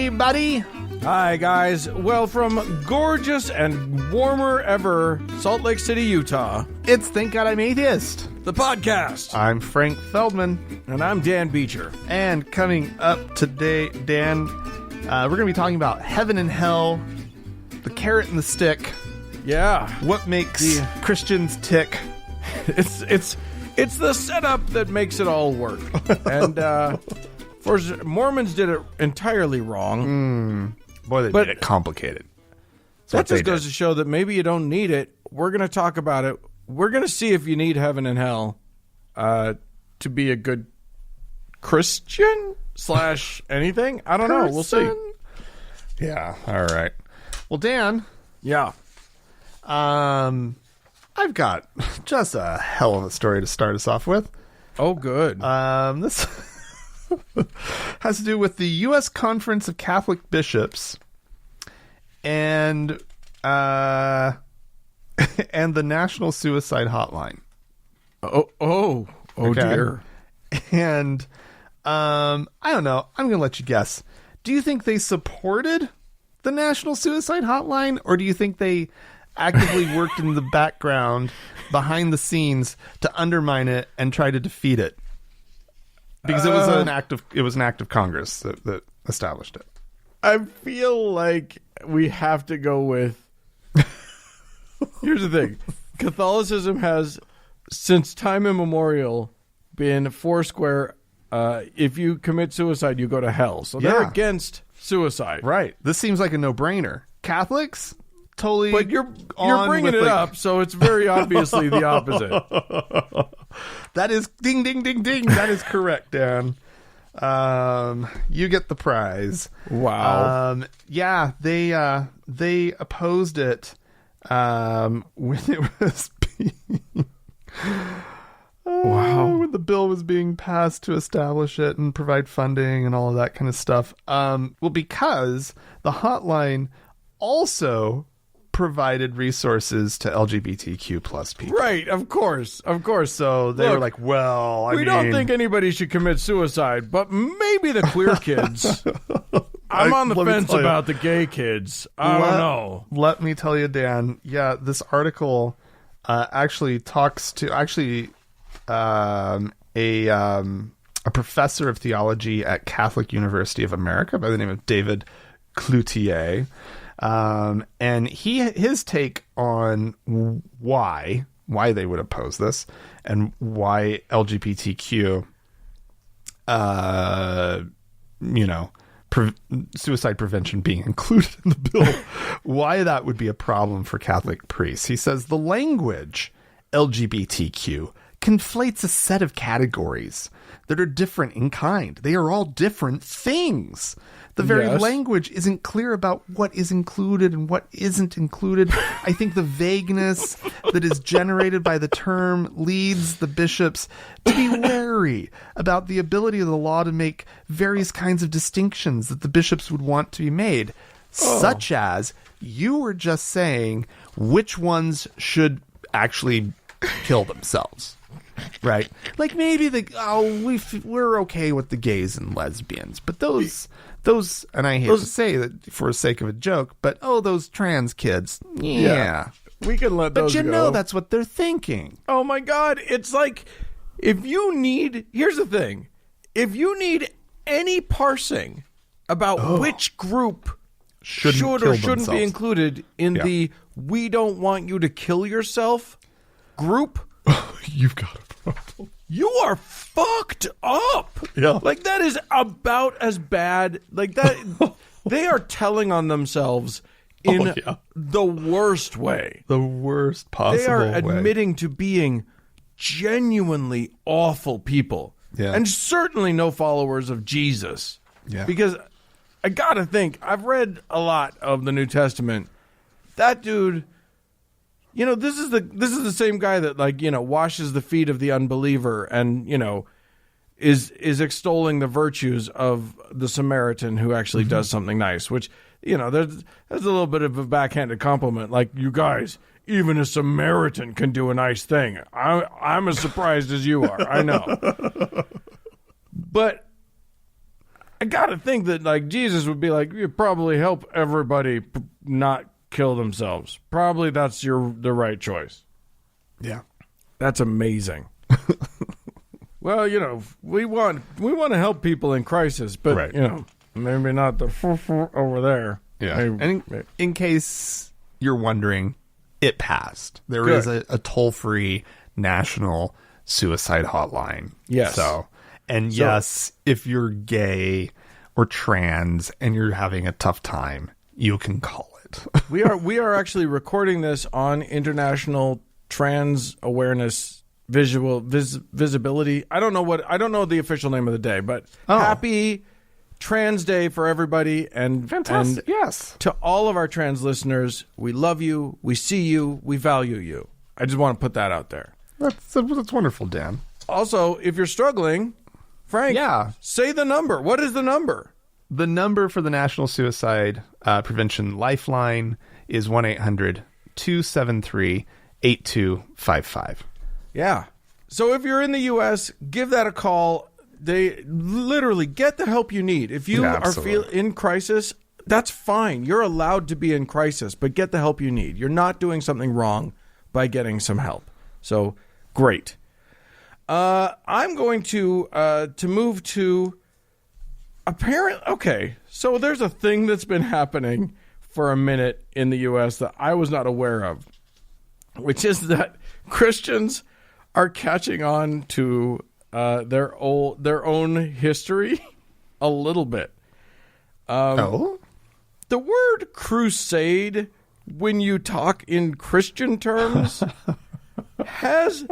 Hey, buddy. Hi, guys. Well, from gorgeous and warmer ever Salt Lake City, Utah, It's Thank God I'm Atheist. the podcast. I'm Frank Feldman. And I'm Dan Beecher. And coming up today, Dan, we're going to be talking about heaven and hell, the carrot and the stick, Yeah. what makes Christians tick. It's the setup that makes it all work. And for Mormons did it entirely wrong. Boy, they made it complicated. That just goes to show that maybe you don't need it. We're going to talk about it. We're going to see if you need heaven and hell to be a good Christian / anything. I don't know. We'll see. Yeah. All right. Well, Dan. Yeah. I've got just a hell of a story to start us off with. Oh, good. This has to do with the U.S. Conference of Catholic Bishops and the National Suicide Hotline. Oh, Okay. dear. And I don't know. I'm going to let you guess. Do you think they supported the National Suicide Hotline, or do you think they actively worked in the background behind the scenes to undermine it and try to defeat it? Because it was an act of Congress that established it. I feel like we have to go with... Here's the thing. Catholicism has, since time immemorial, been foursquare. If you commit suicide, you go to hell. So they're against suicide. Right. This seems like a no-brainer. Catholics? Totally. But you're bringing it up, so it's very obviously the opposite. That is ding, ding, ding, ding. That is correct, Dan. You get the prize. Wow. Yeah, they opposed it when it was being when the bill was being passed to establish it and provide funding and all of that kind of stuff. Well, because the hotline also provided resources to LGBTQ plus people. Right, of course. So they were like, well, I we don't think anybody should commit suicide, but maybe the queer kids. I'm on the fence about the gay kids. I don't know. Let me tell you, Dan. Yeah, this article actually talks to a professor of theology at Catholic University of America by the name of David Cloutier. And his take on why they would oppose this and why LGBTQ, suicide prevention being included in the bill, why that would be a problem for Catholic priests. He says the language LGBTQ conflates a set of categories that are different in kind. They are all different things. The very language isn't clear about what is included and what isn't included. I think the vagueness that is generated by the term leads the bishops to be wary about the ability of the law to make various kinds of distinctions that the bishops would want to be made, such as you were just saying which ones should actually kill themselves. Right? Like maybe we're okay with the gays and lesbians, but those, and I hate to say that for the sake of a joke, but those trans kids, yeah. We can let those go. But you know that's what they're thinking. Oh my God. It's like, here's the thing. If you need any parsing about which group should or shouldn't be included in the we don't want you to kill yourself group, you've got a problem. You are fucked up. Yeah. Like, that is about as bad. Like, that. They are telling on themselves in the worst way. The worst possible way. They are admitting to being genuinely awful people. Yeah. And certainly no followers of Jesus. Yeah. Because I gotta think, I've read a lot of the New Testament. That dude... this is the same guy that, washes the feet of the unbeliever and, is extolling the virtues of the Samaritan who actually does something nice, which, there's a little bit of a backhanded compliment. Like, you guys, even a Samaritan can do a nice thing. I'm as surprised as you are. I know. But I gotta think that like Jesus would be like, you probably help everybody not kill themselves. Probably that's the right choice. Yeah. That's amazing. Well, we want to help people in crisis, but right. Maybe not the over there. Yeah. Maybe. And in case you're wondering, it passed. There Good. is a toll-free national suicide hotline. Yes. Yes, if you're gay or trans and you're having a tough time, you can call it. we are actually recording this on International Trans Awareness Visibility. I don't know the official name of the day, but happy Trans Day for everybody, and fantastic. Yes. To all of our trans listeners, we love you, we see you, we value you. I just want to put that out there. That's wonderful, Dan. Also, if you're struggling, Frank, say the number. What is the number? The number for the National Suicide Prevention Lifeline is 1-800-273-8255. Yeah. So if you're in the U.S., give that a call. They literally get the help you need. If you are in crisis, that's fine. You're allowed to be in crisis, but get the help you need. You're not doing something wrong by getting some help. So great. I'm going to move to okay. So there's a thing that's been happening for a minute in the U.S. that I was not aware of, which is that Christians are catching on to their own history a little bit. The word crusade, when you talk in Christian terms, has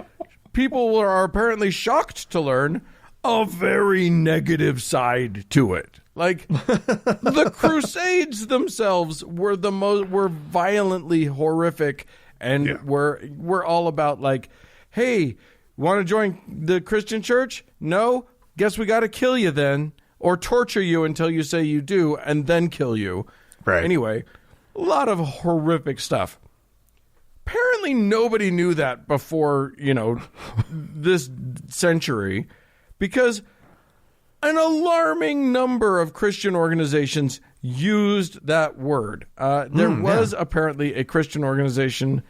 people are apparently shocked to learn a very negative side to it. Like the Crusades themselves were were violently horrific, and were all about like, hey, want to join the Christian church? No? Guess we got to kill you then, or torture you until you say you do, and then kill you. Right. Anyway, a lot of horrific stuff. Apparently nobody knew that before, this century, because an alarming number of Christian organizations used that word. There was apparently a Christian organization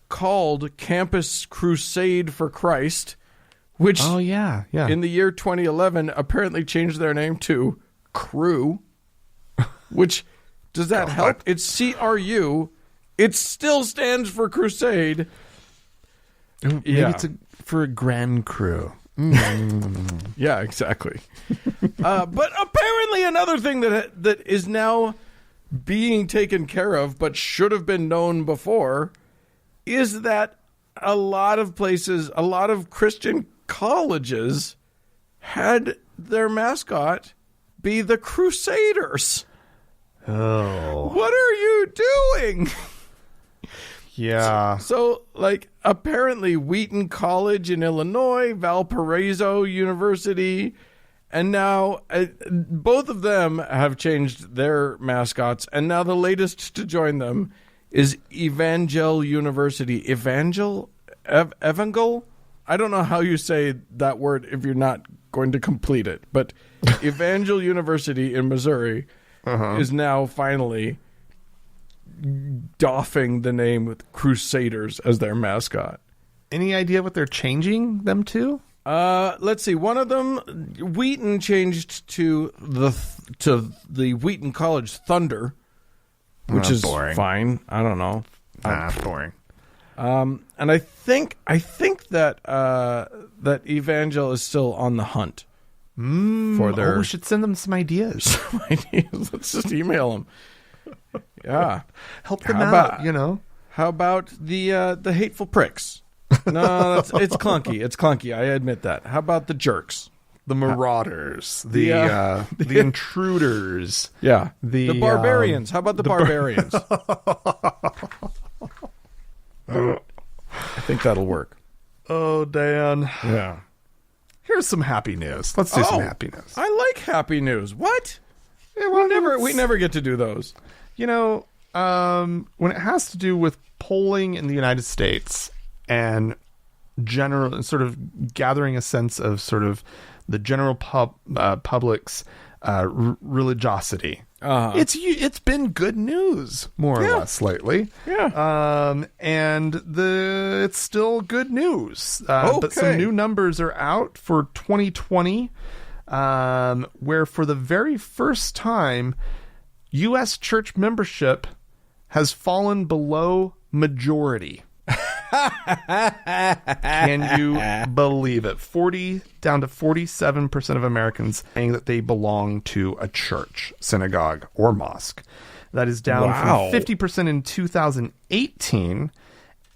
called Campus Crusade for Christ, which in the year 2011 apparently changed their name to Cru, which, does that help? It's CRU. It still stands for Crusade. Maybe it's for a Grand Cru. Yeah, exactly. But apparently another thing that is now being taken care of but should have been known before is that a lot of places, a lot of Christian colleges had their mascot be the Crusaders. Oh. What are you doing? Yeah. So, apparently Wheaton College in Illinois, Valparaiso University, and now both of them have changed their mascots, and now the latest to join them is Evangel University. Evangel? I don't know how you say that word if you're not going to complete it, but Evangel University in Missouri is now finally doffing the name with Crusaders as their mascot. Any idea what they're changing them to? Let's see. One of them, Wheaton, changed to the Wheaton College Thunder, which is boring. Fine. I don't know. Boring. And I think that that Evangel is still on the hunt for their. We should send them some ideas. Let's just email them. Yeah, help them out. How about the hateful pricks? No, it's clunky. It's clunky. I admit that. How about the jerks? The marauders, the intruders. Yeah, the barbarians. How about the barbarians? I think that'll work. Oh, Dan. Yeah. Here's some happy news. Let's do some happy news. I like happy news. What? Yeah, well, we never get to do those. When it has to do with polling in the United States and general sort of gathering a sense of sort of the general public's religiosity. It's been good news more or less lately. And it's still good news. But some new numbers are out for 2020, where for the very first time, U.S. church membership has fallen below majority. Can you believe it? 40 down to 47% of Americans saying that they belong to a church, synagogue, or mosque. That is down from 50% in 2018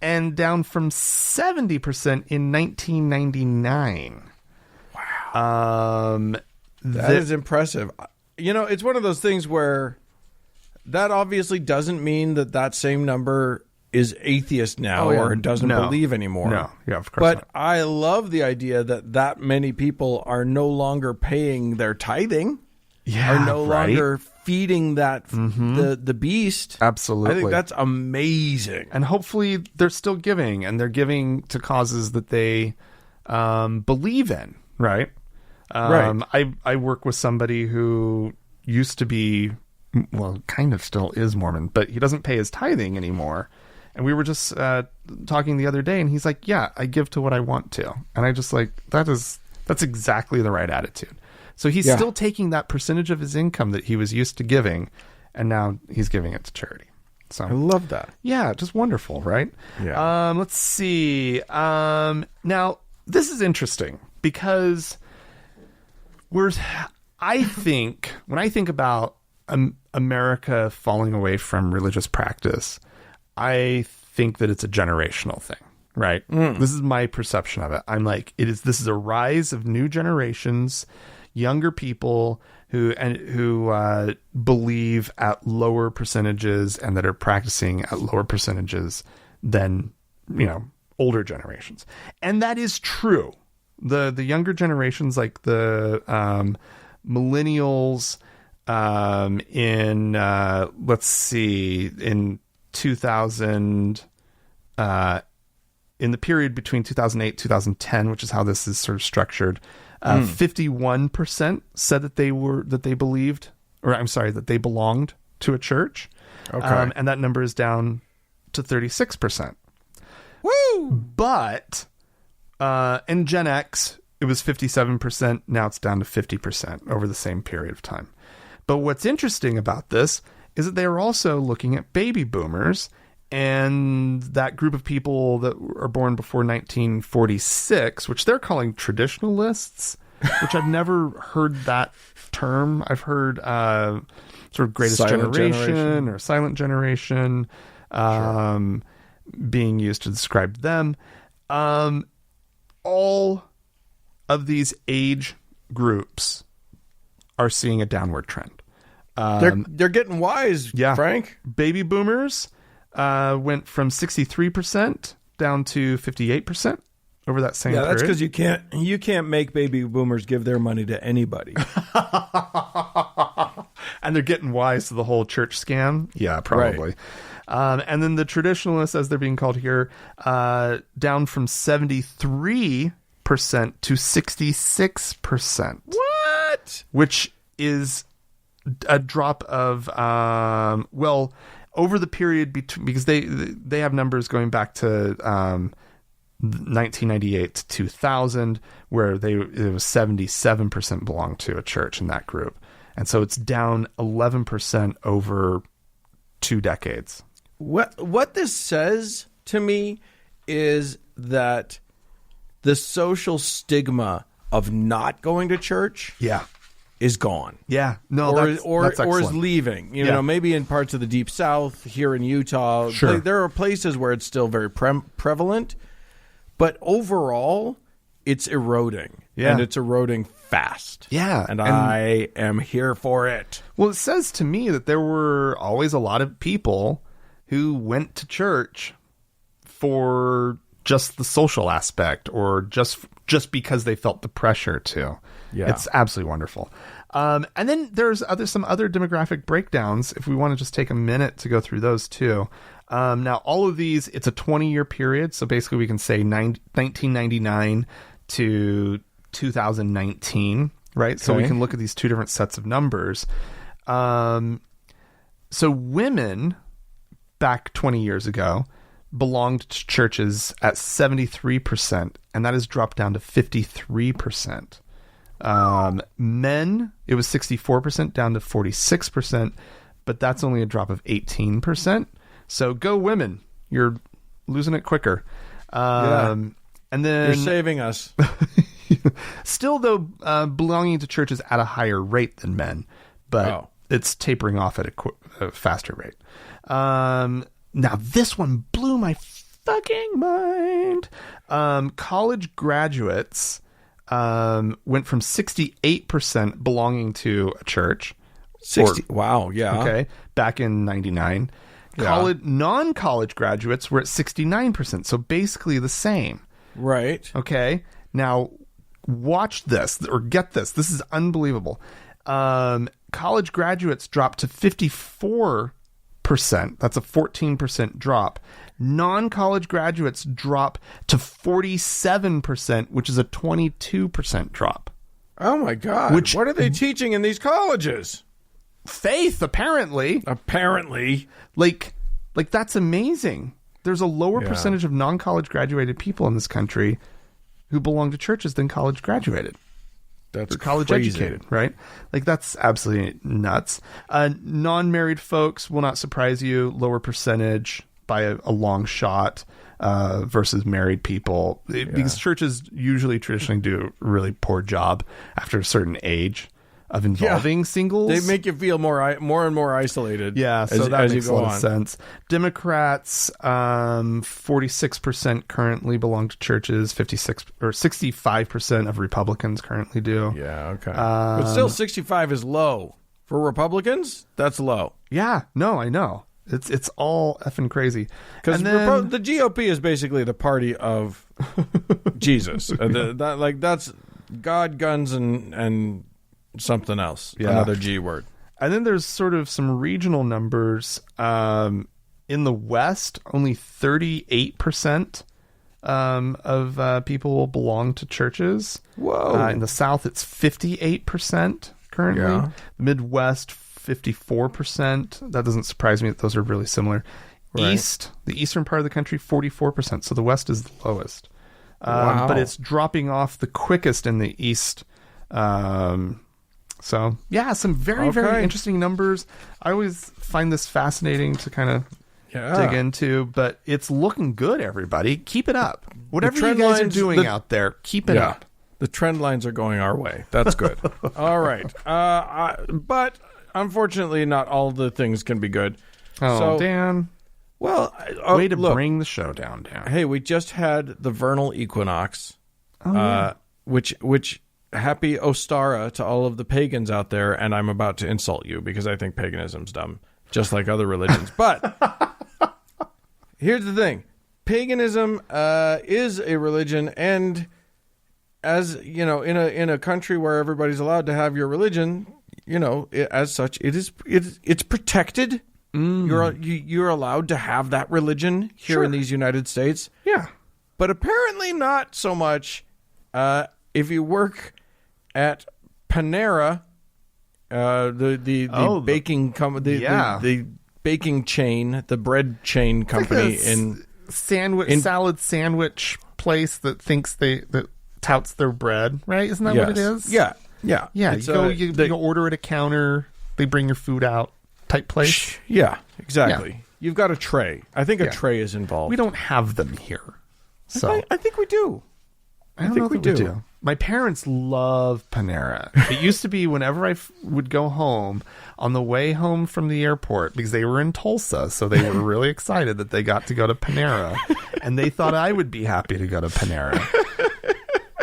and down from 70% in 1999. Wow. That is impressive. You know, it's one of those things where that obviously doesn't mean that same number is atheist now or doesn't believe anymore. No, yeah, of course not. I love the idea that many people are no longer paying their tithing, are no longer feeding that the beast. Absolutely. I think that's amazing. And hopefully they're still giving, and they're giving to causes that they believe in, right? I work with somebody who used to be, well, kind of still is Mormon, but he doesn't pay his tithing anymore. And we were just talking the other day, and he's like, yeah, I give to what I want to. And I just like, that's exactly the right attitude. So he's still taking that percentage of his income that he was used to giving, and now he's giving it to charity. So I love that. Yeah, just wonderful, right? Yeah. Let's see. Now, this is interesting because I think, when I think about America falling away from religious practice, I think that it's a generational thing, right? This is my perception of it. I'm like, this is a rise of new generations, younger people who believe at lower percentages and that are practicing at lower percentages than, older generations. And that is true. The younger generations, like the millennials, let's see, in 2000, in the period between 2008 2010, which is how this is sort of structured, 51% said that they belonged to a church. Okay. And that number is down to 36%. Woo! But in Gen X, it was 57%. Now it's down to 50% over the same period of time. But what's interesting about this is that they are also looking at baby boomers, and that group of people that are born before 1946, which they're calling traditionalists, which I've never heard that term. I've heard sort of greatest generation or silent generation being used to describe them. All of these age groups are seeing a downward trend. They're getting wise, Frank. Baby boomers went from 63% down to 58% over that same period. Yeah, that's because you can't make baby boomers give their money to anybody. And they're getting wise to the whole church scam. Yeah, probably. Right. And then the traditionalists, as they're being called here, down from 73% to 66%. What? Which is a drop of, over the period between, because they have numbers going back to 1998 to 2000, where it was 77% belonged to a church in that group. And so it's down 11% over 2 decades. What this says to me is that the social stigma of not going to church is gone. Yeah. No, or is leaving. You know, maybe in parts of the Deep South, here in Utah, there are places where it's still very prevalent, but overall it's eroding. Yeah. And it's eroding fast. Yeah. And I am here for it. Well, it says to me that there were always a lot of people who went to church for just the social aspect, or just because they felt the pressure to. Yeah. It's absolutely wonderful. And then there's some other demographic breakdowns, if we want to just take a minute to go through those too. Now, all of these, it's a 20-year period. So basically we can say 1999 to 2019 right? So we Okay. can look at these two different sets of numbers. So women back 20 years ago belonged to churches at 73%, and that has dropped down to 53%. Men, it was 64% down to 46%, but that's only a drop of 18%. So go women. You're losing it quicker. And then You're saving us. still, though, belonging to churches at a higher rate than men, but it's tapering off at a faster rate. Now, this one blew my fucking mind. College graduates went from 68% belonging to a church. 60. Wow. Yeah. Okay. Back in 99. Yeah. Non-college graduates were at 69%. So basically the same. Right. Okay. Now, watch this or get this. This is unbelievable. College graduates dropped to 54%. That's a 14% drop. Non-college graduates drop to 47%, which is a 22% drop. Oh my God. What are they teaching in these colleges? Faith, apparently. Apparently. Like that's amazing. There's a lower percentage of non-college graduated people in this country who belong to churches than college graduated. That's college crazy. educated, right? Like that's absolutely nuts. Non-married folks will not surprise you. Lower percentage by a long shot versus married people, because churches usually traditionally do a really poor job after a certain age of involving singles. They make you feel more and more isolated. Yeah, so that as makes you a go lot on. of sense. Democrats, 46% currently belong to churches. 65% of Republicans currently do. Yeah, okay. But still, 65 is low for Republicans. That's low Yeah, no, I know. It's all effing crazy. because And the GOP is basically the party of Jesus. That's God, guns, and something else. Yeah. Another G word. And then there's sort of some regional numbers. In the West, only 38% of people will belong to churches. Whoa. In the South, it's 58% currently. Yeah. The Midwest, 54%. That doesn't surprise me that those are really similar. Right. The eastern part of the country, 44%. So the West is the lowest. Wow. But it's dropping off the quickest in the East. So, yeah, some very, very interesting numbers. I always find this fascinating to kind of dig into, but it's looking good, everybody. Keep it up. Whatever you guys are doing out there, keep it up. The trend lines are going our way. That's good. All right. But unfortunately, not all the things can be good. Oh, so, Dan. Well, Way to look, bring the show down. Hey, we just had the vernal equinox, which happy Ostara to all of the pagans out there, and I'm about to insult you because I think paganism's dumb, just like other religions. But here's the thing. Paganism is a religion, and as you know, in a country where everybody's allowed to have your religion, as such, it's protected. You're allowed to have that religion here in these United States. Yeah. But apparently not so much if you work at Panera, the baking company, the baking chain, the bread chain company in salad sandwich place that thinks that touts their bread, right? Isn't that what it is? Yeah. You go order at a counter, they bring your food out type place. Yeah, exactly. Yeah. You've got a tray. I think a tray is involved. We don't have them here. So I think we do. I don't think we do. My parents love Panera. It used to be whenever I would go home, on the way home from the airport, because they were in Tulsa, so they were really excited that they got to go to Panera, and they thought I would be happy to go to Panera.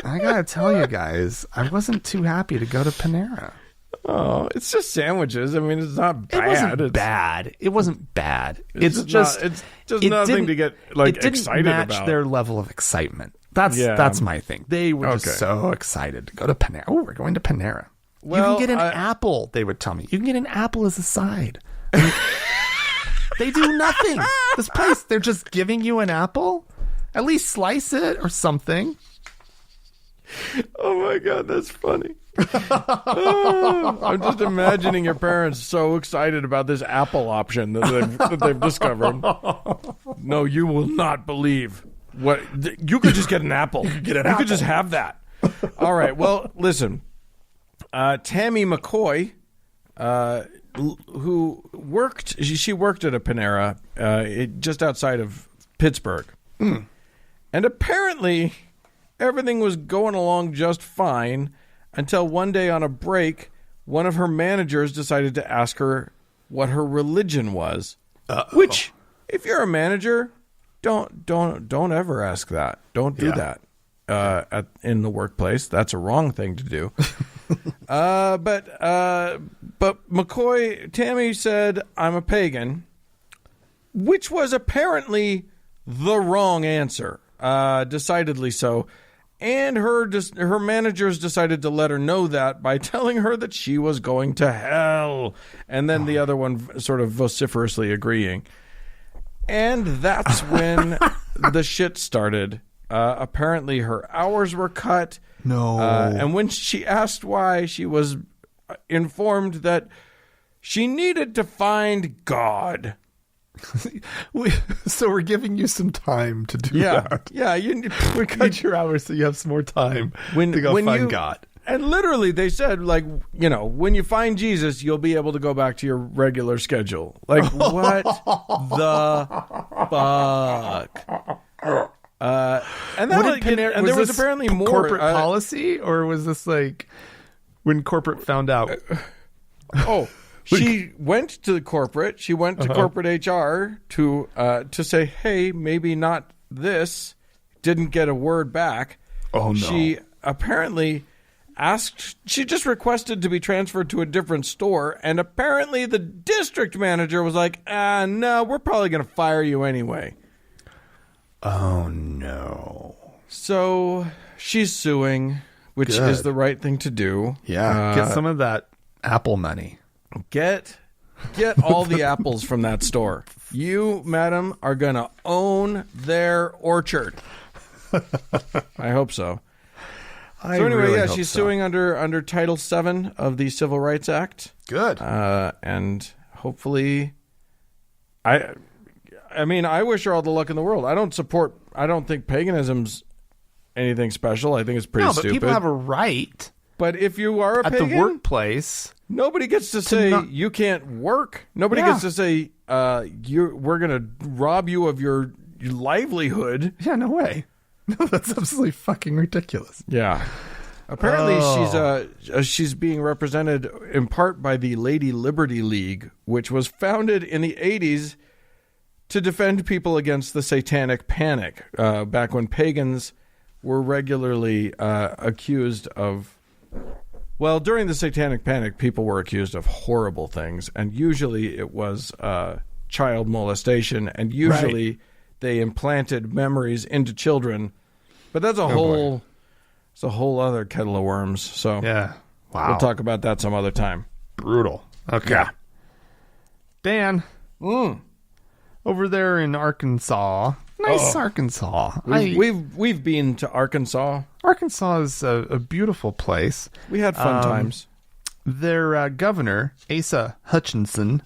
I gotta tell you guys, I wasn't too happy to go to Panera. Oh, it's just sandwiches. I mean, it's not bad. It wasn't bad. It wasn't bad. It's just nothing to get excited about. It didn't match their level of excitement. That's my thing. They were just so excited to go to Panera. Oh, we're going to Panera. Well, you can get an apple, they would tell me. You can get an apple as a side. I mean, they do nothing. This place, they're just giving you an apple. At least slice it or something. Oh my God, that's funny. I'm just imagining your parents so excited about this Apple option that they've discovered. No, you will not believe what you could just get an Apple. You could just have that. All right. Well, listen. Tammy McCoy, who worked, she worked at a Panera just outside of Pittsburgh, and apparently everything was going along just fine until one day on a break, one of her managers decided to ask her what her religion was. Which, if you're a manager, don't ever ask that. Don't do that in the workplace. That's a wrong thing to do. But McCoy, Tammy said, "I'm a pagan," which was apparently the wrong answer. Decidedly so. And her managers decided to let her know that by telling her that she was going to hell. And then the other one sort of vociferously agreeing. And that's when the shit started. Apparently her hours were cut. No. And when she asked why, she was informed that she needed to find God. So we're giving you some time to do that. Yeah, We cut your hours so you have some more time to go find God. And literally they said, like, when you find Jesus, you'll be able to go back to your regular schedule. Like, what the fuck? And there was apparently more corporate policy, or was this like when corporate found out? She went to corporate. She went to corporate HR to say, "Hey, maybe not this." Didn't get a word back. Oh no! She apparently asked. She just requested to be transferred to a different store, and apparently the district manager was like, "No, we're probably going to fire you anyway." Oh no! So she's suing, which is the right thing to do. Yeah, get some of that Apple money. Get all the apples from that store. You, madam, are going to own their orchard. I hope so. She's suing under Title VII of the Civil Rights Act. Good. And hopefully, I wish her all the luck in the world. I don't think paganism's anything special. I think it's pretty stupid. People have a right. But if you are a pagan, at the workplace, nobody gets to say you can't work. Nobody gets to say we're going to rob you of your livelihood. Yeah, no way. No, that's absolutely fucking ridiculous. Yeah. Apparently, she's being represented in part by the Lady Liberty League, which was founded in the 80s to defend people against the Satanic Panic, back when pagans were regularly accused of. Well, during the Satanic Panic, people were accused of horrible things, and usually it was child molestation, and usually they implanted memories into children. But that's a whole other kettle of worms. So yeah, wow. We'll talk about that some other time. Brutal. Okay, yeah. Dan, over there in Arkansas. Nice Arkansas. We've been to Arkansas. Arkansas is a beautiful place. We had fun times. Their governor, Asa Hutchinson,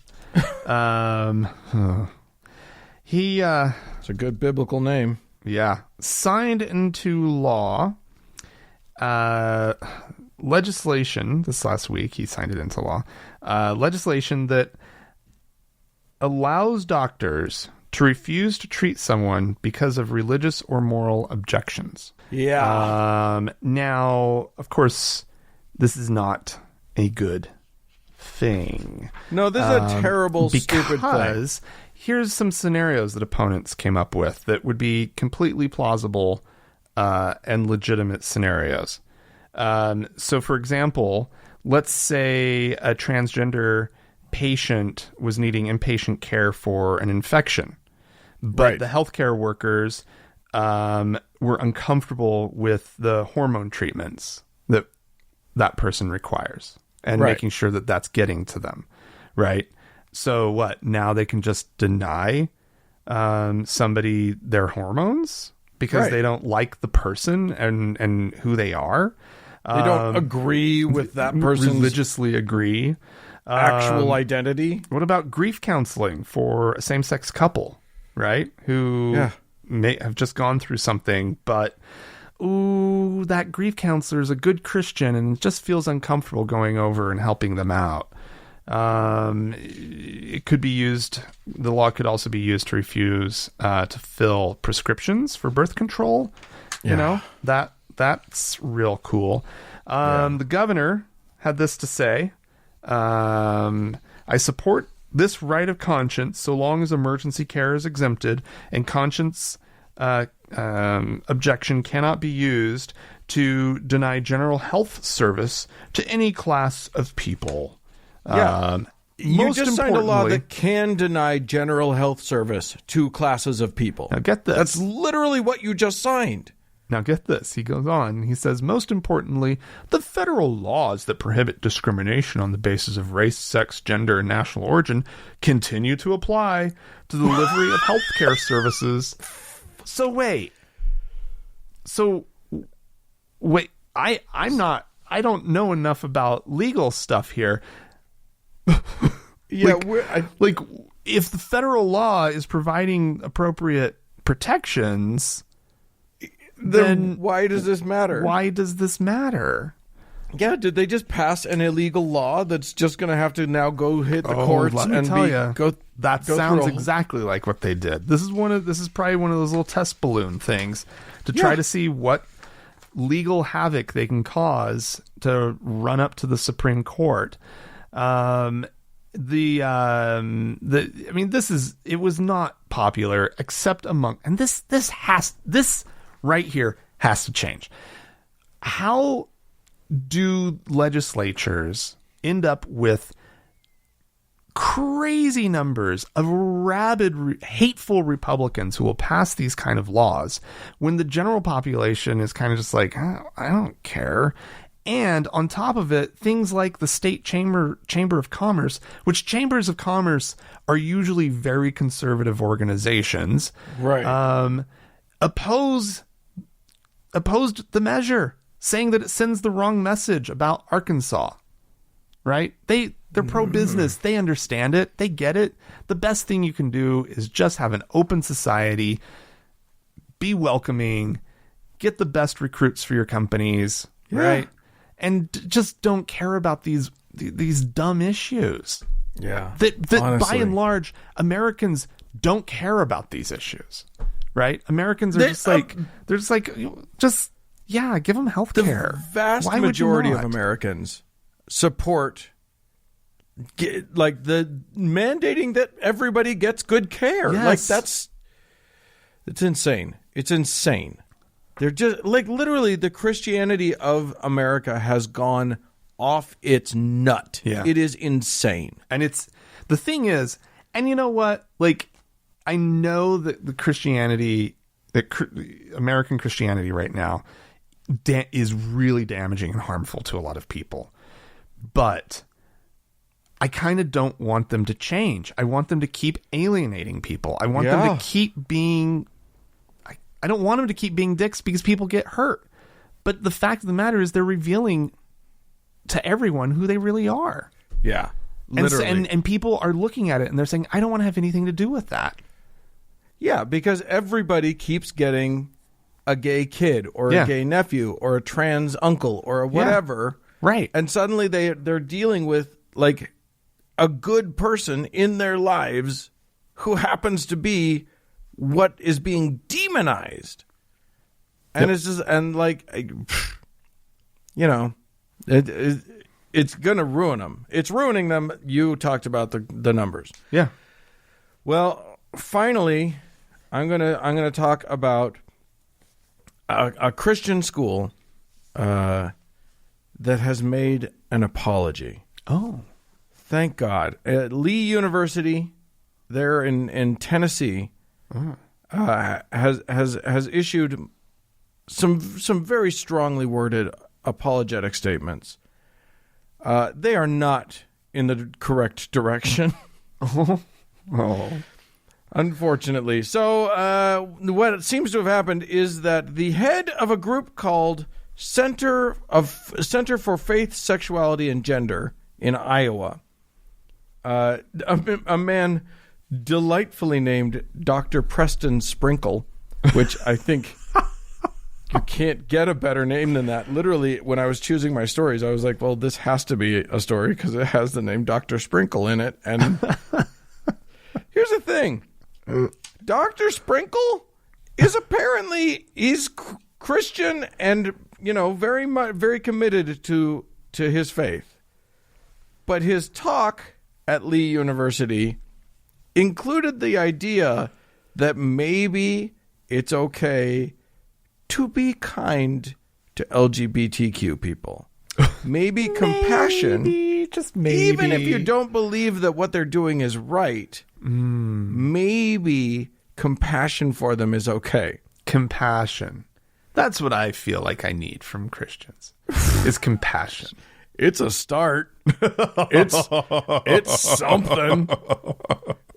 he it's a good biblical name. Yeah, signed into law legislation this last week. He signed it into law. Legislation that allows doctors to refuse to treat someone because of religious or moral objections. Yeah. Now, of course, this is not a good thing. No, this is a terrible, stupid thing. Here's some scenarios that opponents came up with that would be completely plausible and legitimate scenarios. So, for example, let's say a transgender patient was needing inpatient care for an infection, but the healthcare workers were uncomfortable with the hormone treatments that person requires and making sure that that's getting to them, right? So what? Now they can just deny somebody their hormones because they don't like the person and who they are. They don't agree with that person's religiously agree. actual identity. What about grief counseling for a same-sex couple, right? Who may have just gone through something, but that grief counselor is a good Christian and just feels uncomfortable going over and helping them out. It could be used. The law could also be used to refuse to fill prescriptions for birth control. You know, that's real cool. The governor had this to say. I support this right of conscience so long as emergency care is exempted and conscience objection cannot be used to deny general health service to any class of people. You just signed a law that can deny general health service to classes of people. Now get this. That's literally what you just signed. Now get this. He goes on. He says, most importantly, the federal laws that prohibit discrimination on the basis of race, sex, gender, and national origin continue to apply to the delivery of healthcare services. So wait. I don't know enough about legal stuff here. If the federal law is providing appropriate protections, then why does this matter? Why does this matter? Yeah, did they just pass an illegal law that's just going to have to now go hit the courts that sounds exactly like what they did. This is probably one of those little test balloon things to try to see what legal havoc they can cause to run up to the Supreme Court. It was not popular except among, and this right here has to change. How do legislatures end up with crazy numbers of rabid, hateful Republicans who will pass these kind of laws when the general population is kind of just like, I don't care? And on top of it, things like the state chamber of commerce, which chambers of commerce are usually very conservative organizations, right? Opposed the measure, saying that it sends the wrong message about Arkansas, right? They're pro-business. They understand it. They get it. The best thing you can do is just have an open society, be welcoming, get the best recruits for your companies, right? And just don't care about these dumb issues. Yeah. That by and large, Americans don't care about these issues, right? Americans are give them health care. The vast majority of Americans support the mandating that everybody gets good care. Yes. It's insane. It's insane. They're just literally the Christianity of America has gone off its nut. Yeah. It is insane. And the thing is, and you know what? I know that American Christianity right now is really damaging and harmful to a lot of people. But I kind of don't want them to change. I want them to keep alienating people. I want them to keep being... I don't want them to keep being dicks because people get hurt. But the fact of the matter is they're revealing to everyone who they really are. Yeah, literally. And people are looking at it and they're saying, I don't want to have anything to do with that. Yeah, because everybody keeps getting a gay kid or a gay nephew or a trans uncle or whatever. Yeah, right. And suddenly they're dealing with a good person in their lives who happens to be what is being demonized. And it's just, it's going to ruin them. It's ruining them. You talked about the numbers. Yeah. Well, finally, I'm going to talk about a Christian school that has made an apology. Oh, thank God. At Lee University, there in Tennessee, has issued some very strongly worded apologetic statements. They are not in the correct direction. Unfortunately. So what seems to have happened is that the head of a group called Center for Faith, Sexuality, and Gender in Iowa. A man delightfully named Dr. Preston Sprinkle, which I think you can't get a better name than that. Literally, when I was choosing my stories, I was like, well, this has to be a story because it has the name Dr. Sprinkle in it. And here's the thing. Dr. Sprinkle is apparently, he's Christian and, very committed to his faith. But his talk at Lee University included the idea that maybe it's okay to be kind to LGBTQ people. Maybe compassion. Just maybe. Even if you don't believe that what they're doing is right, maybe compassion for them is okay. Compassion. That's what I feel like I need from Christians, is compassion. It's a start. It's something.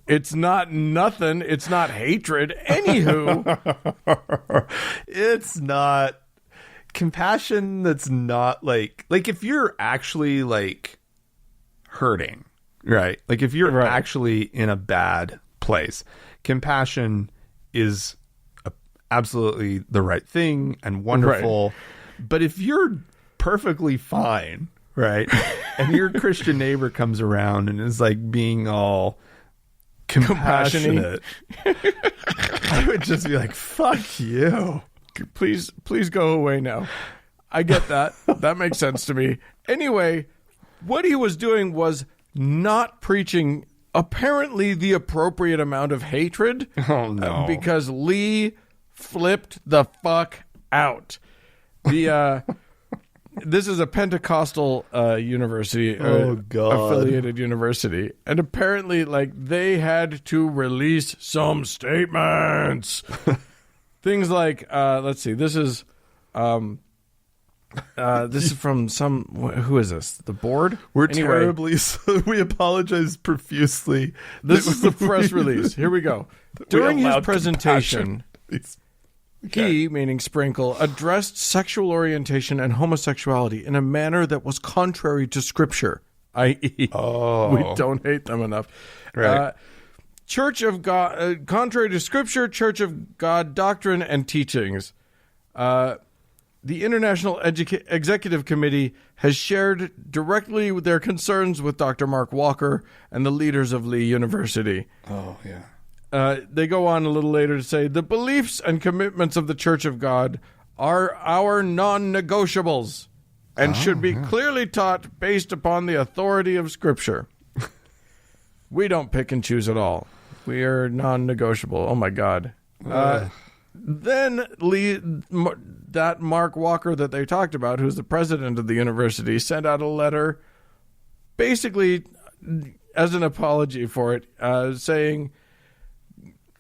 It's not nothing. It's not hatred. Anywho, it's not compassion. That's not like if you're actually like hurting, right? Like if you're actually in a bad place, compassion is absolutely the right thing and wonderful. Right. But if you're perfectly fine, right, and your Christian neighbor comes around and is like being all compassionate, I would just be like, fuck you. Please go away now. I get that. That makes sense to me. Anyway, what he was doing was not preaching apparently the appropriate amount of hatred. Oh, no. Because Lee flipped the fuck out. This is a Pentecostal university, affiliated university, and apparently, they had to release some statements. Things like, let's see, this is from some. Who is this? The board? We're terribly. We apologize profusely. This is the press release. Here we go. During his presentation. He, meaning Sprinkle, addressed sexual orientation and homosexuality in a manner that was contrary to Scripture, i.e., we don't hate them enough. Right. Church of God, contrary to Scripture, Church of God doctrine and teachings. The International Executive Committee has shared directly their concerns with Dr. Mark Walker and the leaders of Lee University. Oh, yeah. They go on a little later to say, the beliefs and commitments of the Church of God are our non-negotiables and should be clearly taught based upon the authority of Scripture. We don't pick and choose at all. We are non-negotiable. Oh, my God. Then that Mark Walker that they talked about, who's the president of the university, sent out a letter basically as an apology for it, saying,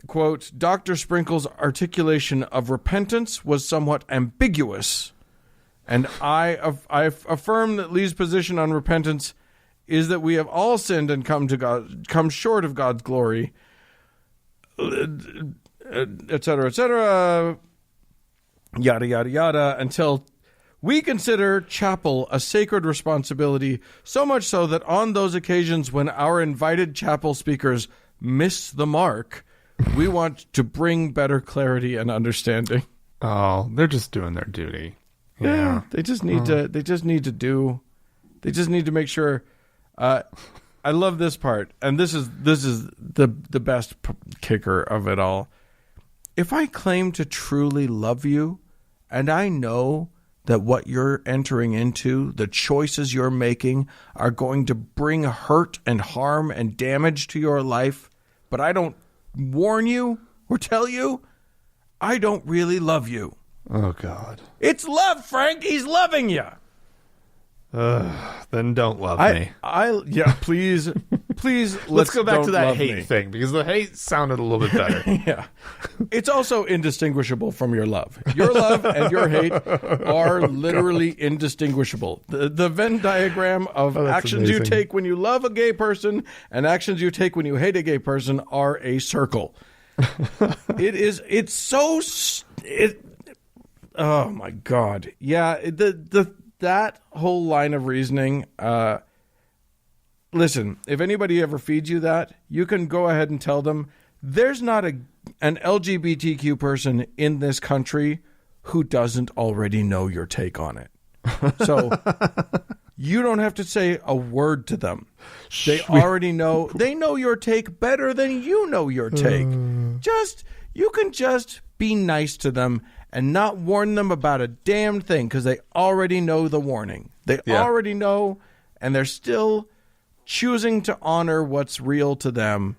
quote, Dr. Sprinkle's articulation of repentance was somewhat ambiguous, and I affirm that Lee's position on repentance is that we have all sinned and come short of God's glory, etc., yada, yada, yada, until we consider chapel a sacred responsibility, so much so that on those occasions when our invited chapel speakers miss the mark, we want to bring better clarity and understanding. Oh, they're just doing their duty. Yeah, they just need to. They just need to make sure. I love this part, and this is the best kicker of it all. If I claim to truly love you, and I know that what you're entering into, the choices you're making, are going to bring hurt and harm and damage to your life, but I don't warn you or tell you, I don't really love you. Oh, God. It's love, Frank. He's loving you. Then don't love me. Please, let's go back to that hate thing, because the hate sounded a little bit better. Yeah. It's also indistinguishable from your love. Your love and your hate are literally indistinguishable. The Venn diagram of actions you take when you love a gay person and actions you take when you hate a gay person are a circle. Oh my God. Yeah. That whole line of reasoning, listen, if anybody ever feeds you that, you can go ahead and tell them there's not an LGBTQ person in this country who doesn't already know your take on it. So you don't have to say a word to them. They already know. They know your take better than you know your take. You can just be nice to them and not warn them about a damn thing because they already know the warning. They already know, and they're still choosing to honor what's real to them.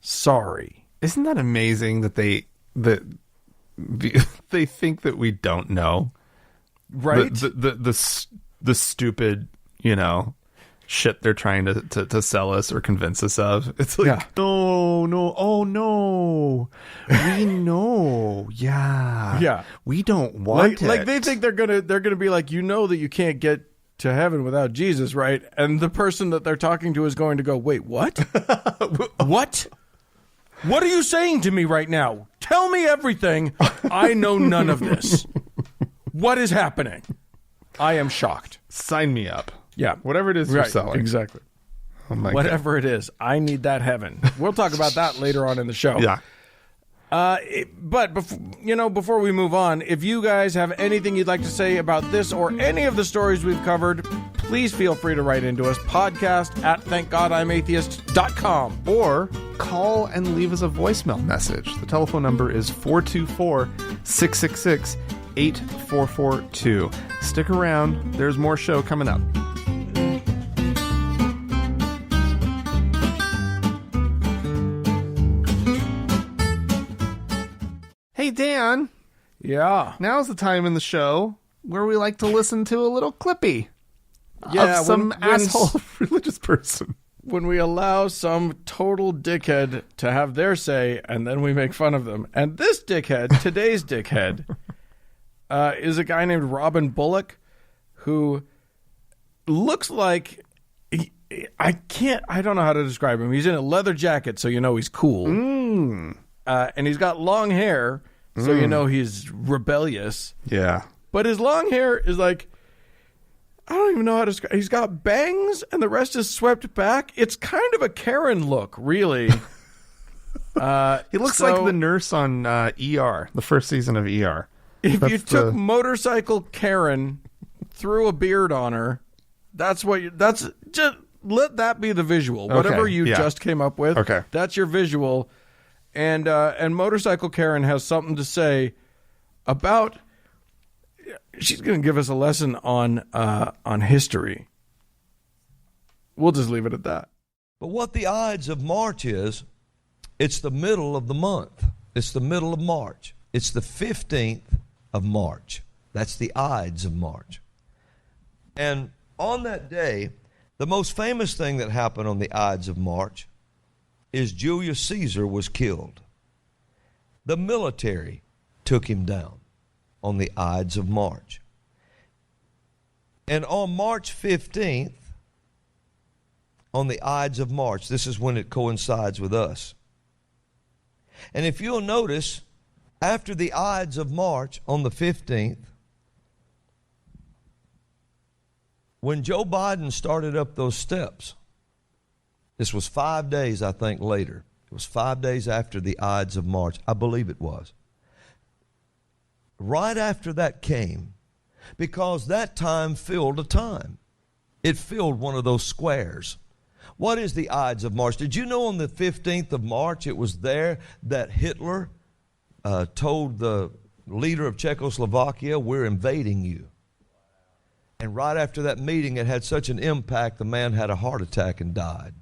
Sorry. Isn't that amazing that they think that we don't know? Right? The stupid, shit they're trying to sell us or convince us of. It's like, no, oh no, we know, yeah, we don't want it. Like they think they're gonna be like, that you can't get to heaven without Jesus, right? And the person that they're talking to is going to go, wait, what? What? What are you saying to me right now? Tell me everything. I know none of this. What is happening? I am shocked. Sign me up. Yeah. Whatever it is you're selling. Exactly. Oh my Whatever it is. I need that heaven. We'll talk about that later on in the show. Yeah. But before we move on, if you guys have anything you'd like to say about this or any of the stories we've covered, please feel free to write into us. podcast@thankgodimatheist.com. Or call and leave us a voicemail message. The telephone number is 424-666-8442. Stick around. There's more show coming up. Hey, Dan. Yeah. Now's the time in the show where we like to listen to a little clippy of some asshole religious person. When we allow some total dickhead to have their say, and then we make fun of them. And this dickhead, today's dickhead, is a guy named Robin Bullock, who looks like... I don't know how to describe him. He's in a leather jacket, so you know he's cool. And he's got long hair, so you know he's rebellious. Yeah. But his long hair is like, I don't even know how to describe. He's got bangs, and the rest is swept back. It's kind of a Karen look, really. He looks like the nurse on ER, the first season of ER. If you took motorcycle Karen, threw a beard on her, that's just let that be the visual. Okay, whatever you just came up with, that's your visual. And motorcycle Karen has something to say about. She's going to give us a lesson on history. We'll just leave it at that. But what the Ides of March is, it's the middle of the month. It's the middle of March. It's the 15th of March. That's the Ides of March. And on that day, the most famous thing that happened on the Ides of March is Julius Caesar was killed. The military took him down on the Ides of March. And on March 15th, on the Ides of March, this is when it coincides with us. And if you'll notice, after the Ides of March on the 15th, when Joe Biden started up those steps, this was 5 days, I think, later. It was 5 days after the Ides of March. I believe it was. Right after that came, because that time filled a time. It filled one of those squares. What is the Ides of March? Did you know on the 15th of March it was there that Hitler told the leader of Czechoslovakia, we're invading you. And right after that meeting, it had such an impact, the man had a heart attack and died.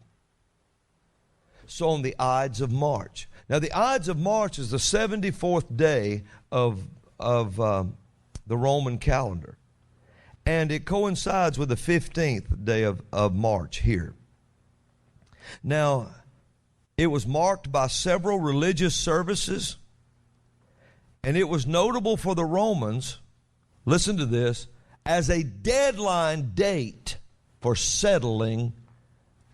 So on the Ides of March. Now the Ides of March is the 74th day of the Roman calendar. And it coincides with the 15th day of March here. Now, it was marked by several religious services, and it was notable for the Romans, listen to this, as a deadline date for settling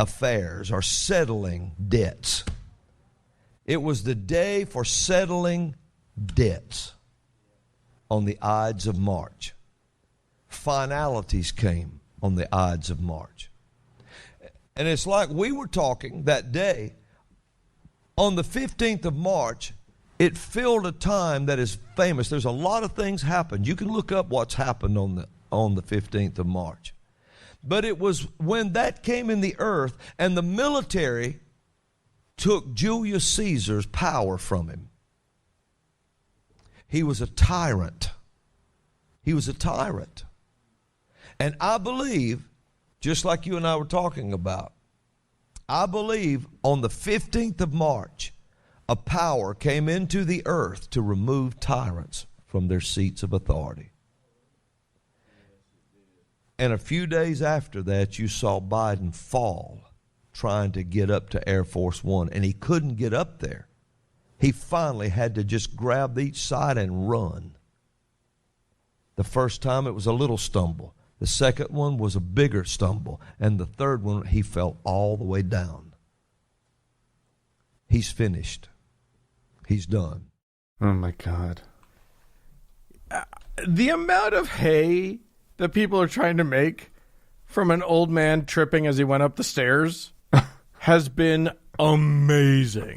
affairs or settling debts. It was the day for settling debts. on the Ides of March. Finalities came on the Ides of March. And it's like we were talking that day. On the 15th of March, it filled a time that is famous. There's a lot of things happened. You can look up what's happened on the 15th of March. But it was when that came in the earth and the military took Julius Caesar's power from him. He was a tyrant. He was a tyrant. And I believe, just like you and I were talking about, I believe on the 15th of March, a power came into the earth to remove tyrants from their seats of authority. And a few days after that, you saw Biden fall trying to get up to Air Force One, and he couldn't get up there. He finally had to just grab each side and run. The first time it was a little stumble. The second one was a bigger stumble. And the third one, he fell all the way down. He's finished. He's done. Oh, my God. The amount of hay that people are trying to make from an old man tripping as he went up the stairs has been amazing.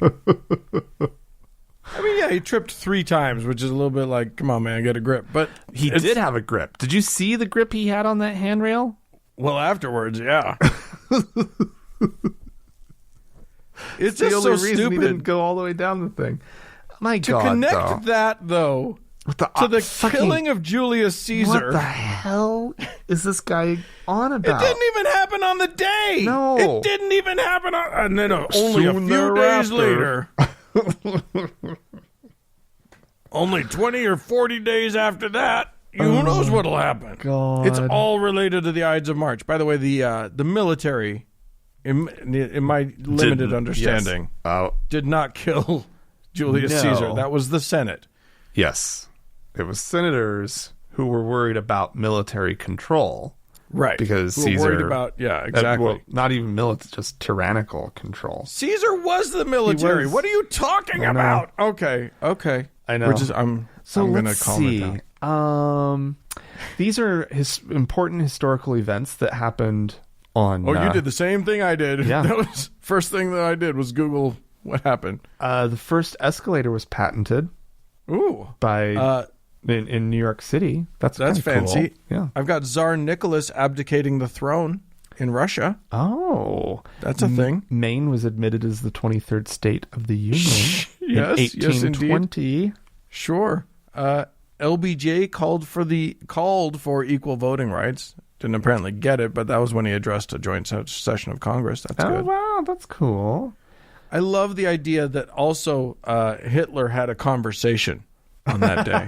I mean, yeah, he tripped 3 times, which is a little bit like, come on, man, get a grip. But he did have a grip. Did you see the grip he had on that handrail? Well, afterwards, yeah. It's the just only so reason stupid. he didn't go all the way down the thing. My To God, connect that, though, to the killing of Julius Caesar. What the hell is this guy on about? It didn't even happen on the day. No. It didn't even happen on... And then only a Soon few days thereafter. later. Only 20 or 40 days after that, who knows what'll happen. God. It's all related to the Ides of March. By the way, the military, in my limited understanding, did not kill Julius Caesar. That was the Senate. Yes. It was senators who were worried about military control. Right. Because Who Caesar... were worried about, yeah, exactly. well, not even military, just tyrannical control. Caesar was the military. was. What are you talking about? Okay. I know. I'm going to calm it down. These are important historical events that happened on... you did the same thing I did. Yeah. That was first thing that I did was Google what happened. The first escalator was patented Ooh. by... in New York City. That's fancy. Cool. Yeah. I've got Tsar Nicholas abdicating the throne in Russia. Oh. That's a thing. Maine was admitted as the 23rd state of the Union in 1820. Yes, sure. LBJ called for equal voting rights. Didn't apparently get it, but that was when he addressed a joint session of Congress. That's good. Wow, that's cool. I love the idea that also Hitler had a conversation on that day.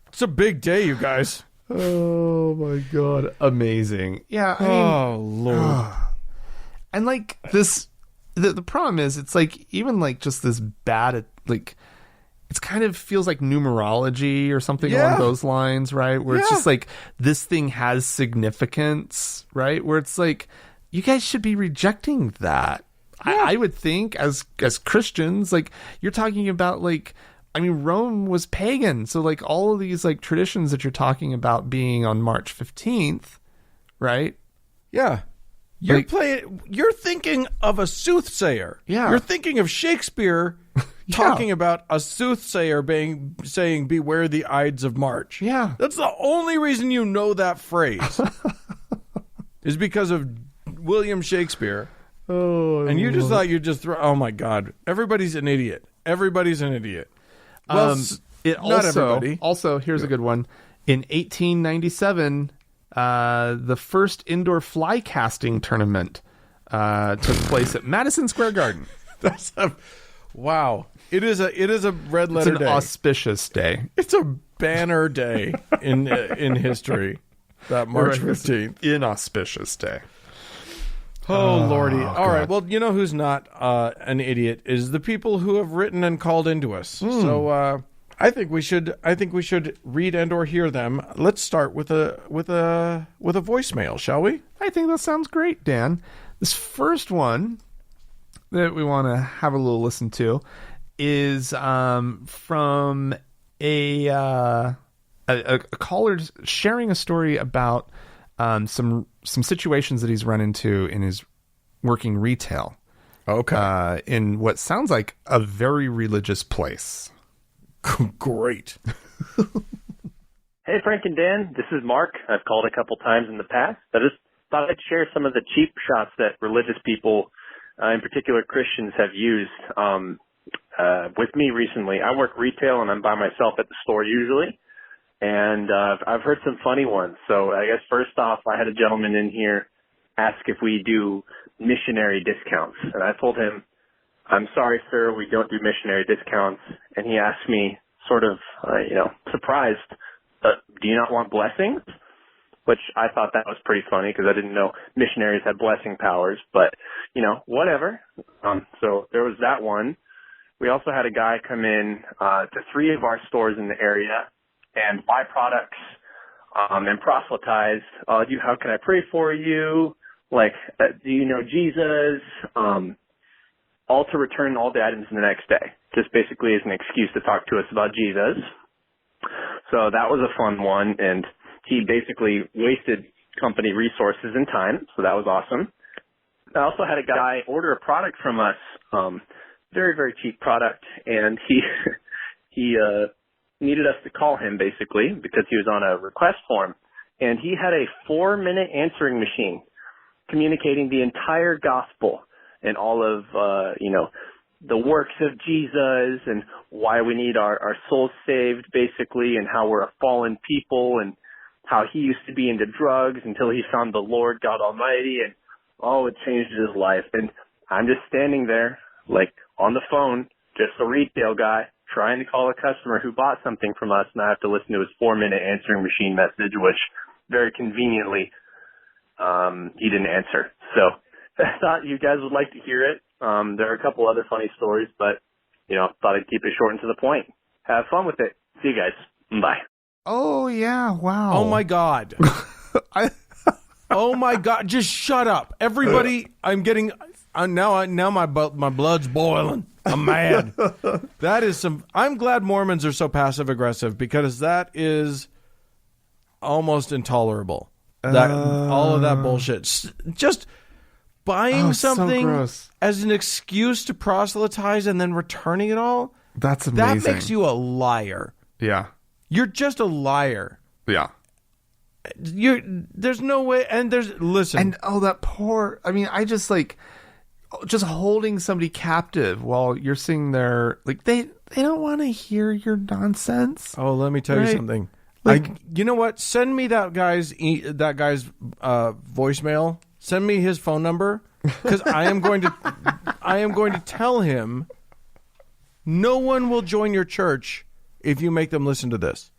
It's a big day, you guys. Oh my God. Amazing. Yeah. I mean, Lord. And like this, the problem is it's like, even like just this bad, like, it's kind of feels like numerology or something along those lines, right? Where it's just like, this thing has significance, right? Where it's like, you guys should be rejecting that. I would think as Christians, like, you're talking about, like, I mean, Rome was pagan. So like all of these like traditions that you're talking about being on March 15th, right? Yeah. You're thinking of a soothsayer. Yeah. You're thinking of Shakespeare talking about a soothsayer saying, beware the Ides of March. Yeah. That's the only reason you know that phrase is because of William Shakespeare. Oh, and you just thought you'd just throw, oh my God, everybody's an idiot. Everybody's an idiot. Well, not everybody. Also, here's a good one. In 1897, the first indoor fly casting tournament took place at Madison Square Garden. Wow. It is a red letter day. It's an auspicious day. It's a banner day in history. That March 15th. Inauspicious day. Oh, Lordy. All right. Well, you know who's not an idiot is the people who have written and called into us. So I think we should read and or hear them. Let's start with a voicemail, shall we? I think that sounds great, Dan. This first one that we want to have a little listen to is from a caller sharing a story about some situations that he's run into in his working retail. Okay. In what sounds like a very religious place. Great. Hey, Frank and Dan. This is Mark. I've called a couple times in the past. I just thought I'd share some of the cheap shots that religious people, in particular Christians, have used with me recently. I work retail, and I'm by myself at the store usually. And I've heard some funny ones. So I guess first off, I had a gentleman in here ask if we do missionary discounts. And I told him, I'm sorry, sir, we don't do missionary discounts. And he asked me sort of, surprised, do you not want blessings? Which I thought that was pretty funny because I didn't know missionaries had blessing powers. But, whatever. So there was that one. We also had a guy come in to 3 of our stores in the area and buy products and proselytize. How can I pray for you? Like, do you know Jesus? All to return all the items the next day. Just basically as an excuse to talk to us about Jesus. So that was a fun one, and he basically wasted company resources and time, so that was awesome. I also had a guy order a product from us, very, very cheap product, and he needed us to call him basically because he was on a request form, and he had a 4-minute answering machine communicating the entire gospel and all of, the works of Jesus and why we need our souls saved basically, and how we're a fallen people and how he used to be into drugs until he found the Lord God Almighty, and it changed his life. And I'm just standing there like on the phone, just a retail guy trying to call a customer who bought something from us, and I have to listen to his 4-minute answering machine message, which very conveniently he didn't answer. So I thought you guys would like to hear it. There are a couple other funny stories, but, thought I'd keep it short and to the point. Have fun with it. See you guys. Bye. Oh, yeah. Wow. Oh, my God. Oh, my God. Just shut up. Everybody, I'm getting... now my blood's boiling. I'm mad. That is some... I'm glad Mormons are so passive-aggressive because that is almost intolerable. All of that bullshit. Just... buying something so as an excuse to proselytize and then returning it all? That's amazing. That makes you a liar. Yeah. You're just a liar. Yeah. There's no way. And listen. And that poor, I just just holding somebody captive while you're sitting there, they don't want to hear your nonsense. Oh, let me tell you something. You know what? Send me that guy's voicemail. Send me his phone number because I am going to tell him no one will join your church if you make them listen to this.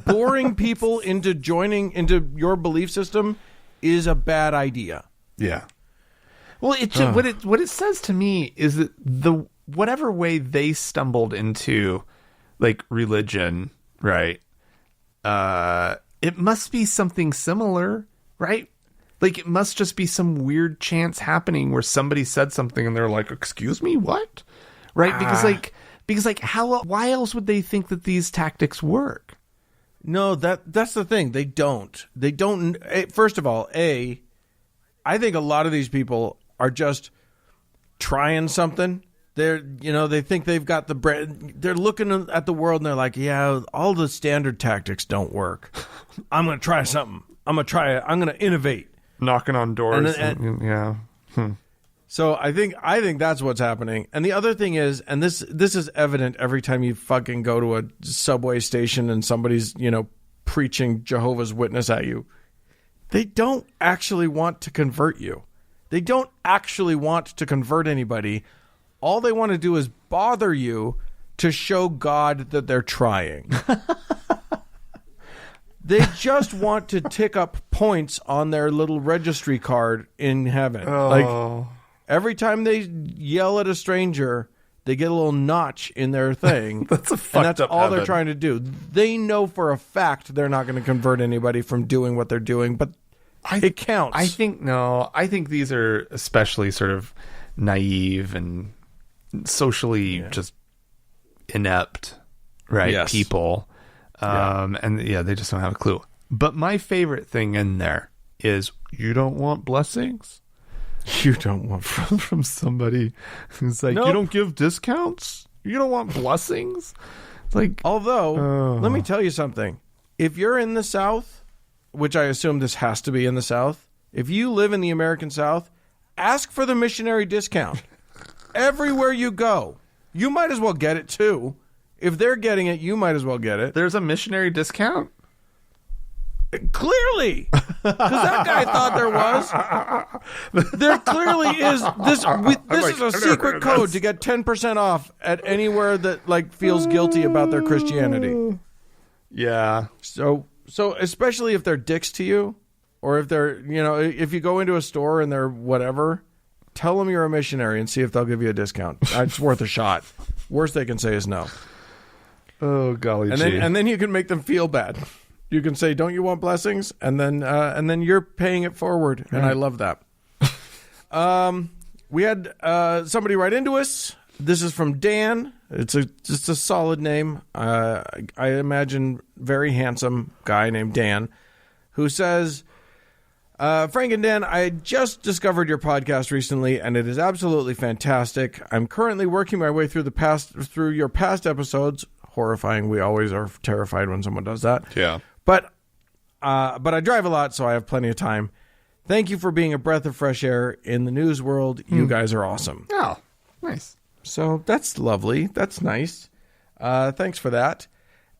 Boring people into joining into your belief system is a bad idea. Yeah. Well, what it says to me is that whatever way they stumbled into religion, right? It must be something similar, right? It must just be some weird chance happening where somebody said something and they're like, "Excuse me, what?" Right? Because why else would they think that these tactics work? No, that's the thing. They don't. First of all, I think a lot of these people are just trying something. They think they've got the bread. They're looking at the world and they're like, yeah, all the standard tactics don't work. I'm going to try something. I'm going to try it. I'm going to innovate. Knocking on doors. Yeah. So I think that's what's happening. And the other thing is, and this is evident every time you fucking go to a subway station and somebody's, preaching Jehovah's Witness at you. They don't actually want to convert you. They don't actually want to convert anybody. All they want to do is bother you to show God that they're trying. They just want to tick up points on their little registry card in heaven. Oh. Every time they yell at a stranger, they get a little notch in their thing. That's a fucked up all heaven. They're trying to do. They know for a fact they're not going to convert anybody from doing what they're doing, but it counts. I think these are especially sort of naive and socially just inept, right? Yes. People. And they just don't have a clue. But my favorite thing in there is, you don't want blessings? You don't want From somebody who's like, Nope. you don't give discounts? You don't want blessings? It's like, Although, let me tell you something. If you're in the South, which I assume this has to be in the South, if you live in the American South, ask for the missionary discount. Everywhere you go, you might as well get it too. If they're getting it, you might as well get it. there's a missionary discount? Clearly, because that guy thought there was. There clearly is. This is a secret code to get 10% off at anywhere that like feels guilty about their Christianity. Yeah. So especially if they're dicks to you, or if they're, if you go into a store and they're whatever, tell them you're a missionary and see if they'll give you a discount. It's worth a shot. Worst they can say is no. Oh, golly And then you can make them feel bad. You can say, "Don't you want blessings?" And then you're paying it forward, and I love that. We had somebody write into us. This is from Dan. It's just a solid name. I imagine very handsome guy named Dan, who says, Frank and Dan, I just discovered your podcast recently, and it is absolutely fantastic. I'm currently working my way through your past episodes. Horrifying. We always are terrified when someone does that. Yeah. But I drive a lot, so I have plenty of time. Thank you for being a breath of fresh air in the news world. You guys are awesome. Oh, nice. So that's lovely. That's nice. Thanks for that.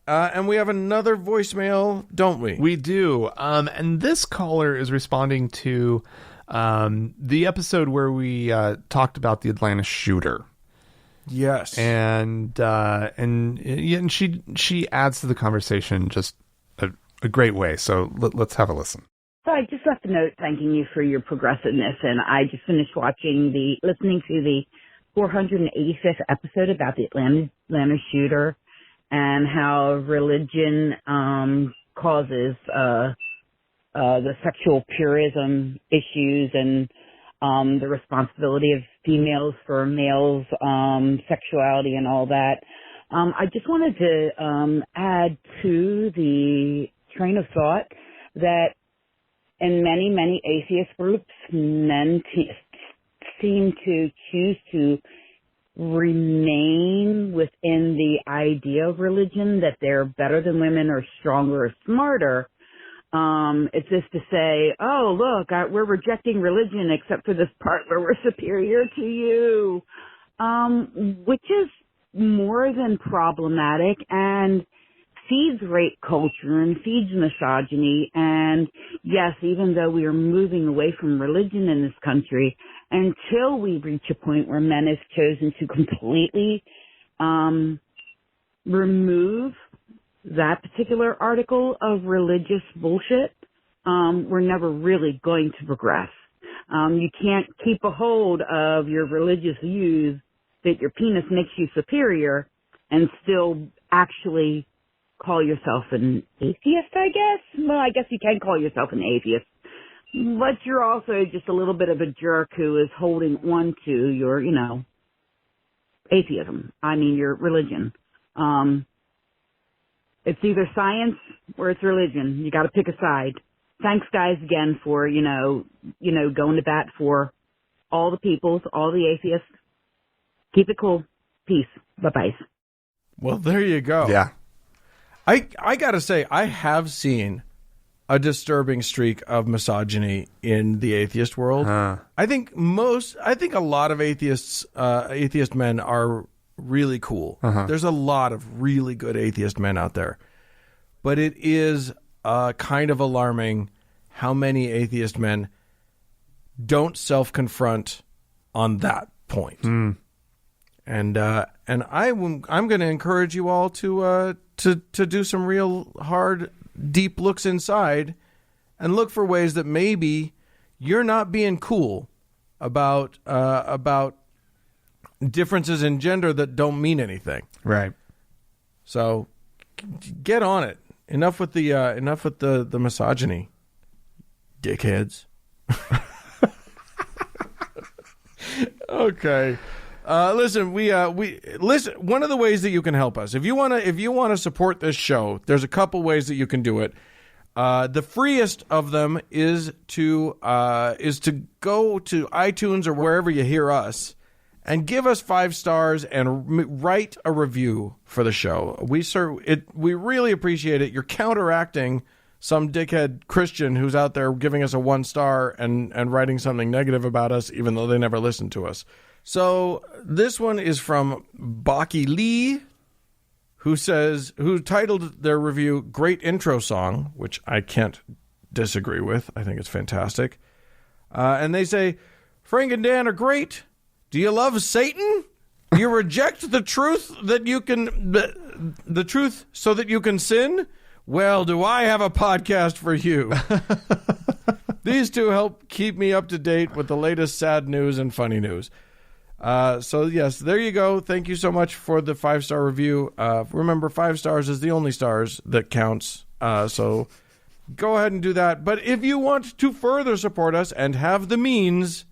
And we have another voicemail, don't we? We do. And this caller is responding to the episode where we talked about the Atlanta shooter. Yes. And she adds to the conversation just a great way. So let's have a listen. So I just left a note thanking you for your progressiveness, and I just finished listening to the 485th episode about the Atlanta shooter and how religion causes the sexual purism issues and the responsibility of females for males' sexuality and all that. I just wanted to add to the train of thought that in many, many atheist groups, men seem to choose to remain within the idea of religion that they're better than women or stronger or smarter. It's just to say, oh, look, we're rejecting religion except for this part where we're superior to you, which is more than problematic and feeds rape culture and feeds misogyny. And yes, even though we are moving away from religion in this country, until we reach a point where men have chosen to completely remove that particular article of religious bullshit, we're never really going to progress. You can't keep a hold of your religious views that your penis makes you superior and still actually call yourself an atheist, I guess. Well, I guess you can call yourself an atheist, but you're also just a little bit of a jerk who is holding on to your, atheism. I mean, your religion. It's either science or it's religion. You got to pick a side. Thanks, guys, again for, going to bat for all the peoples, all the atheists. Keep it cool. Peace. Bye-bye. Well, there you go. Yeah. I got to say, I have seen a disturbing streak of misogyny in the atheist world. I think a lot of atheist men are really cool. There's a lot of really good atheist men out there. But it is kind of alarming how many atheist men don't self-confront on that point. And I'm going to encourage you all to do some real hard, deep looks inside and look for ways that maybe you're not being cool about differences in gender that don't mean anything. Right. So get on it. Enough with the misogyny, dickheads. Okay. Listen, we listen. One of the ways that you can help us, if you want to support this show, there's a couple ways that you can do it. The freest of them is to go to iTunes or wherever you hear us and give us 5 stars and write a review for the show. We really appreciate it. You're counteracting some dickhead Christian who's out there giving us a 1 star and writing something negative about us, even though they never listen to us. So this one is from Baki Lee, who titled their review "Great Intro Song," which I can't disagree with. I think it's fantastic. And they say, Frank and Dan are great. Do you love Satan? Do you reject the truth the truth so that you can sin? Well, do I have a podcast for you? These two help keep me up to date with the latest sad news and funny news. So yes, there you go. Thank you so much for the 5-star review. Remember, 5 stars is the only stars that counts. So go ahead and do that. But if you want to further support us and have the means,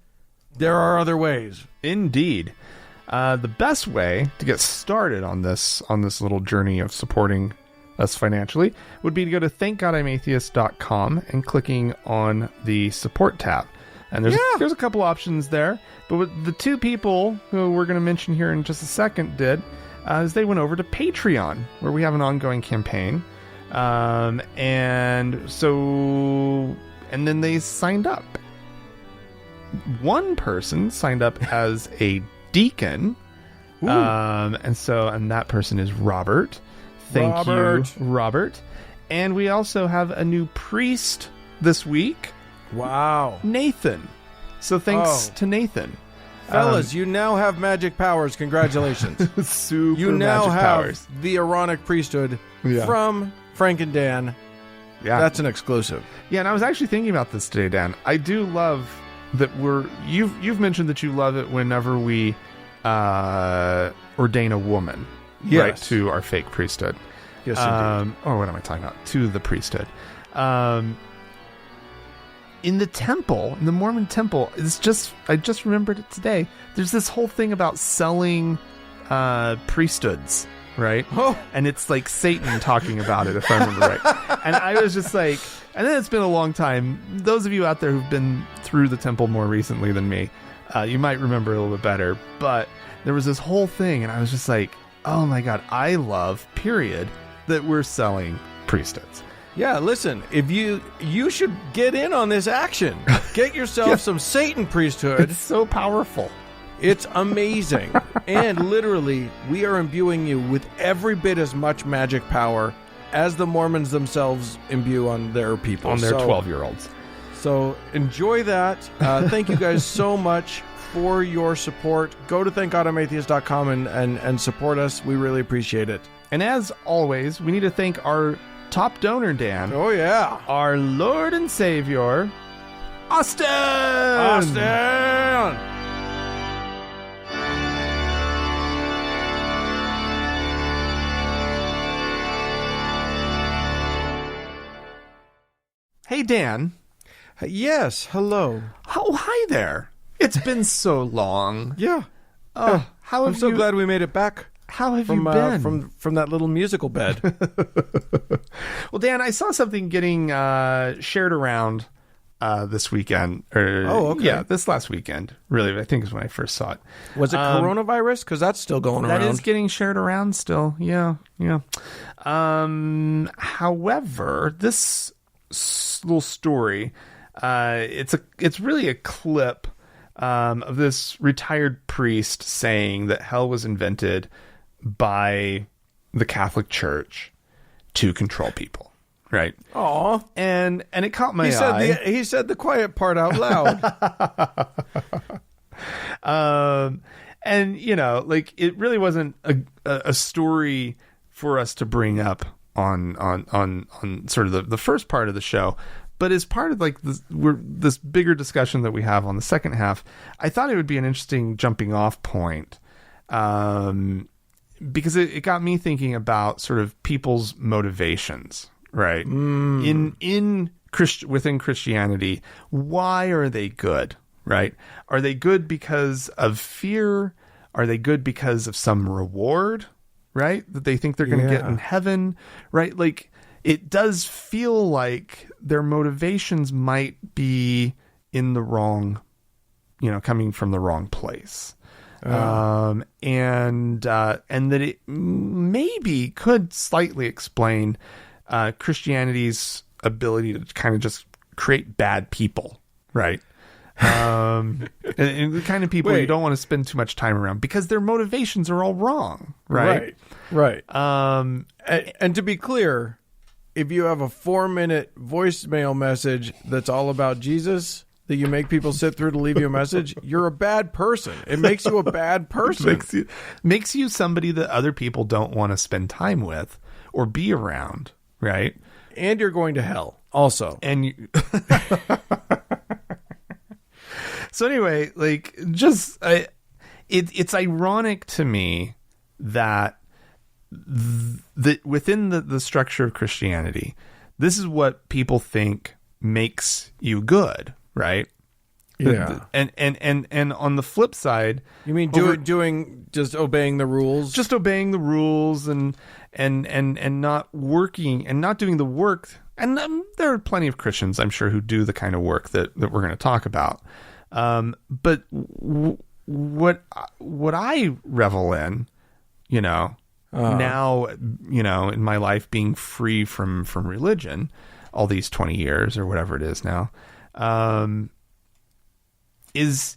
there are other ways. Indeed. The best way to get started on this little journey of supporting us financially would be to go to thankgodimatheist.com and clicking on the support tab. And there's a couple options there. But what the 2 people who we're going to mention here in just a second did is they went over to Patreon, where we have an ongoing campaign. And then they signed up. One person signed up as a deacon. And that person is Robert. Thank you, Robert. And we also have a new priest this week. Wow. Nathan. So thanks to Nathan. Fellas, you now have magic powers. Congratulations. Super You now magic have powers. the Aaronic priesthood from Frank and Dan. Yeah. That's an exclusive. Yeah, and I was actually thinking about this today, Dan. I do love that you've mentioned that you love it whenever we ordain a woman, right, to our fake priesthood. Yes, indeed. Or what am I talking about? To the priesthood. In the temple, in the Mormon temple, I just remembered it today. There's this whole thing about selling priesthoods, right? Oh. And it's like Satan talking about it, if I remember right. And I was just like, and then it's been a long time. Those of you out there who've been through the temple more recently than me, you might remember a little bit better. But there was this whole thing, and I was just like, oh my God, I love, period, that we're selling priesthoods. Yeah, listen, if you should get in on this action. Get yourself some Satan priesthood. It's so powerful. It's amazing. And literally, we are imbuing you with every bit as much magic power as the Mormons themselves imbue on their people. On their 12-year-olds. So enjoy that. Thank you guys so much for your support. Go to thankgodimatheist.com and support us. We really appreciate it. And as always, we need to thank our top donor, Dan. Oh, yeah. Our Lord and Savior, Austin! Austin! Hey, Dan. Yes, hello. Oh, hi there. It's been so long. Yeah. How have I'm so glad we made it back. How have you been? From that little musical bed. Well, Dan, I saw something getting shared around this weekend. Okay. Yeah, this last weekend. Really, I think is when I first saw it. Was it coronavirus? Because that's still going around. That is getting shared around still. Yeah. However, this little story, it's really a clip of this retired priest saying that hell was invented by the Catholic Church to control people, right? Aw. And it caught my eye. He said the quiet part out loud. And like it really wasn't a story for us to bring up on sort of the first part of the show, but as part of like this bigger discussion that we have on the second half, I thought it would be an interesting jumping off point, because it got me thinking about sort of people's motivations, right? Within Christianity, why are they good, right? Are they good because of fear? Are they good because of some reward, right? That they think they're going to get in heaven, right? Like, it does feel like their motivations might be in the wrong, coming from the wrong place. And that it maybe could slightly explain Christianity's ability to kind of just create bad people, right? And the kind of people you don't want to spend too much time around because their motivations are all wrong, right? Right. And to be clear, if you have a 4-minute voicemail message that's all about Jesus that you make people sit through to leave you a message, you're a bad person. It makes you a bad person. makes you somebody that other people don't want to spend time with or be around, right? And you're going to hell also. And so anyway, like, it's ironic to me that within the structure of Christianity, this is what people think makes you good, right? Yeah. And on the flip side, you mean just obeying the rules? Just obeying the rules and not working and not doing the work. And there are plenty of Christians, I'm sure, who do the kind of work that we're going to talk about. But what I revel in, now, in my life being free from religion, all these 20 years or whatever it is now, is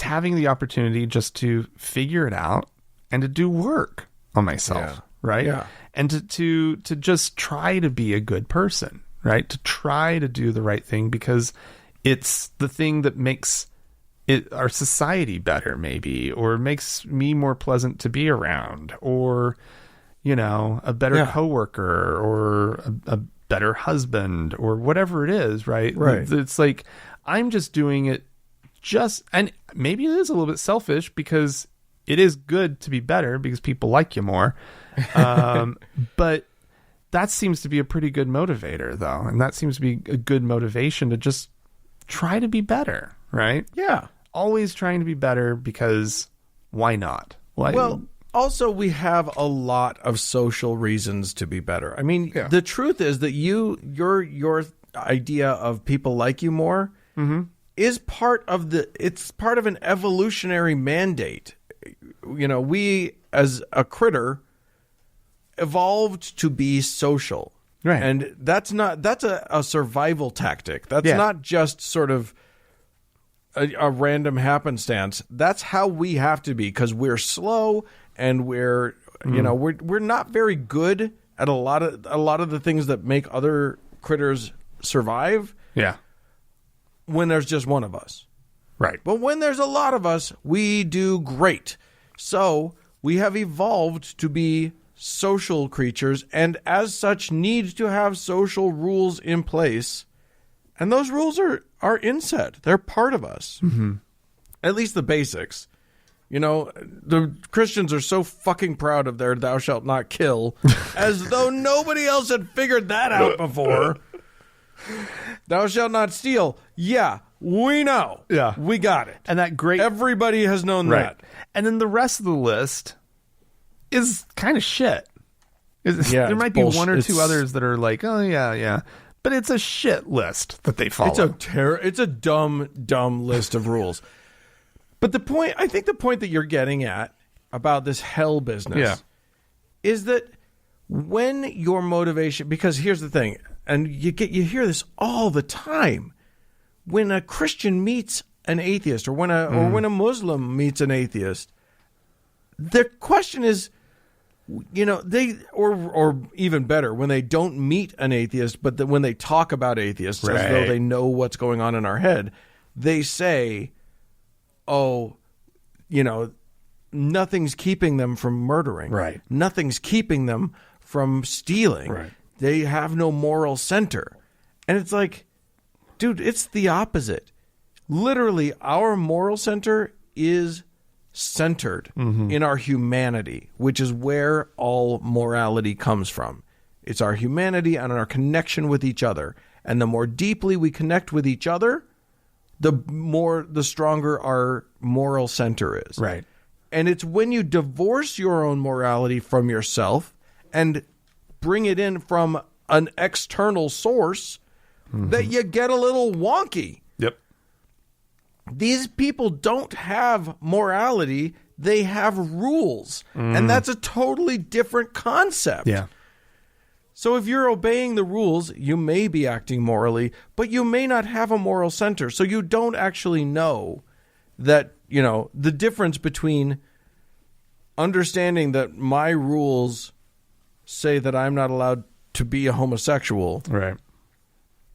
having the opportunity just to figure it out and to do work on myself, right? Yeah. And to just try to be a good person, right? To try to do the right thing because it's the thing that makes our society better, maybe, or makes me more pleasant to be around, or, a better coworker, or a better husband, or whatever it is, right? Right. It's like, I'm just doing it and maybe it is a little bit selfish because it is good to be better because people like you more. But that seems to be a pretty good motivator, though. And that seems to be a good motivation to just try to be better, right? Yeah. Always trying to be better because why not? Well, also we have a lot of social reasons to be better. I mean, the truth is that your idea of people like you more is part of an evolutionary mandate. We as a critter evolved to be social. Right. And that's a survival tactic. That's not just sort of a random happenstance. That's how we have to be because we're slow and we're not very good at a lot of the things that make other critters survive. Yeah. When there's just one of us. Right. But when there's a lot of us, we do great. So we have evolved to be social creatures and as such need to have social rules in place. And those rules are inset. They're part of us. Mm-hmm. At least the basics. The Christians are so fucking proud of their thou shalt not kill as though nobody else had figured that out before. Thou shalt not steal. Yeah, we know. Yeah. We got it. And that great... Everybody has known that. And then the rest of the list is kind of shit. There might be one or two others that are like, oh, yeah. But it's a shit list that they follow. It's a dumb list of rules. But I think the point that you're getting at about this hell business is that when your motivation, because here's the thing, and you hear this all the time, when a Christian meets an atheist or when a Muslim meets an atheist, the question is, they or even better, when they don't meet an atheist, but when they talk about atheists as though they know what's going on in our head, they say, "Oh, nothing's keeping them from murdering. Right. Nothing's keeping them from stealing. Right. They have no moral center." And it's like, dude, it's the opposite. Literally, our moral center is centered in our humanity, which is where all morality comes from. It's our humanity and our connection with each other. And the more deeply we connect with each other, the stronger our moral center is. Right. And it's when you divorce your own morality from yourself and bring it in from an external source that you get a little wonky. Yep. These people don't have morality. They have rules. And that's a totally different concept. Yeah. So if you're obeying the rules, you may be acting morally, but you may not have a moral center. So you don't actually know that, the difference between understanding that my rules say that I'm not allowed to be a homosexual. Right.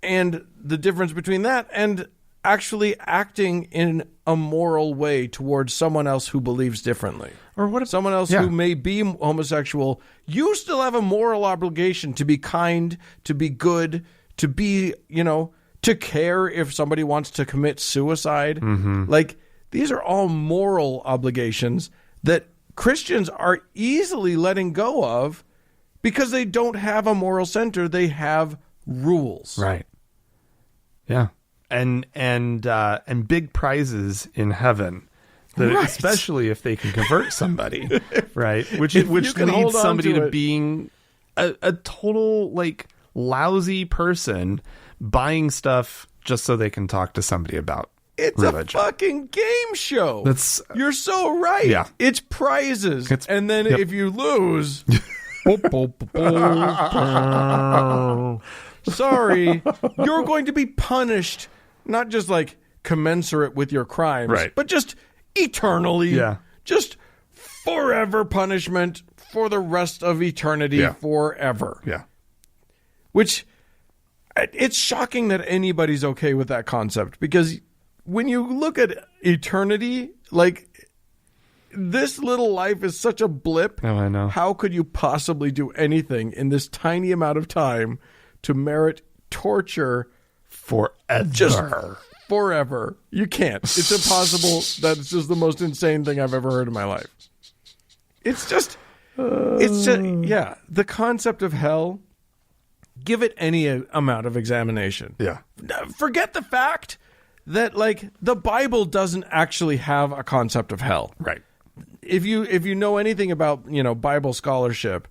And the difference between that and actually acting in a moral way towards someone else who believes differently. Or what if someone else who may be homosexual, you still have a moral obligation to be kind, to be good, to be, to care if somebody wants to commit suicide. Like, these are all moral obligations that Christians are easily letting go of because they don't have a moral center. They have rules. Right. Yeah. And big prizes in heaven, especially if they can convert somebody, right? Which leads somebody to being a total lousy person buying stuff just so they can talk to somebody about religion. A fucking game show. You're so right. Yeah. It's prizes. And then if you lose, sorry, you're going to be punished. Not just commensurate with your crimes, right, but just eternally, just forever punishment for the rest of eternity, forever. Yeah. Which, it's shocking that anybody's okay with that concept, because when you look at eternity, this little life is such a blip. Oh, I know. How could you possibly do anything in this tiny amount of time to merit torture forever? Just forever. You can't. It's impossible. That's just the most insane thing I've ever heard in my life. It's just, the concept of hell, give it any amount of examination. Yeah. Forget the fact that, the Bible doesn't actually have a concept of hell. Right. If you know anything about, Bible scholarship,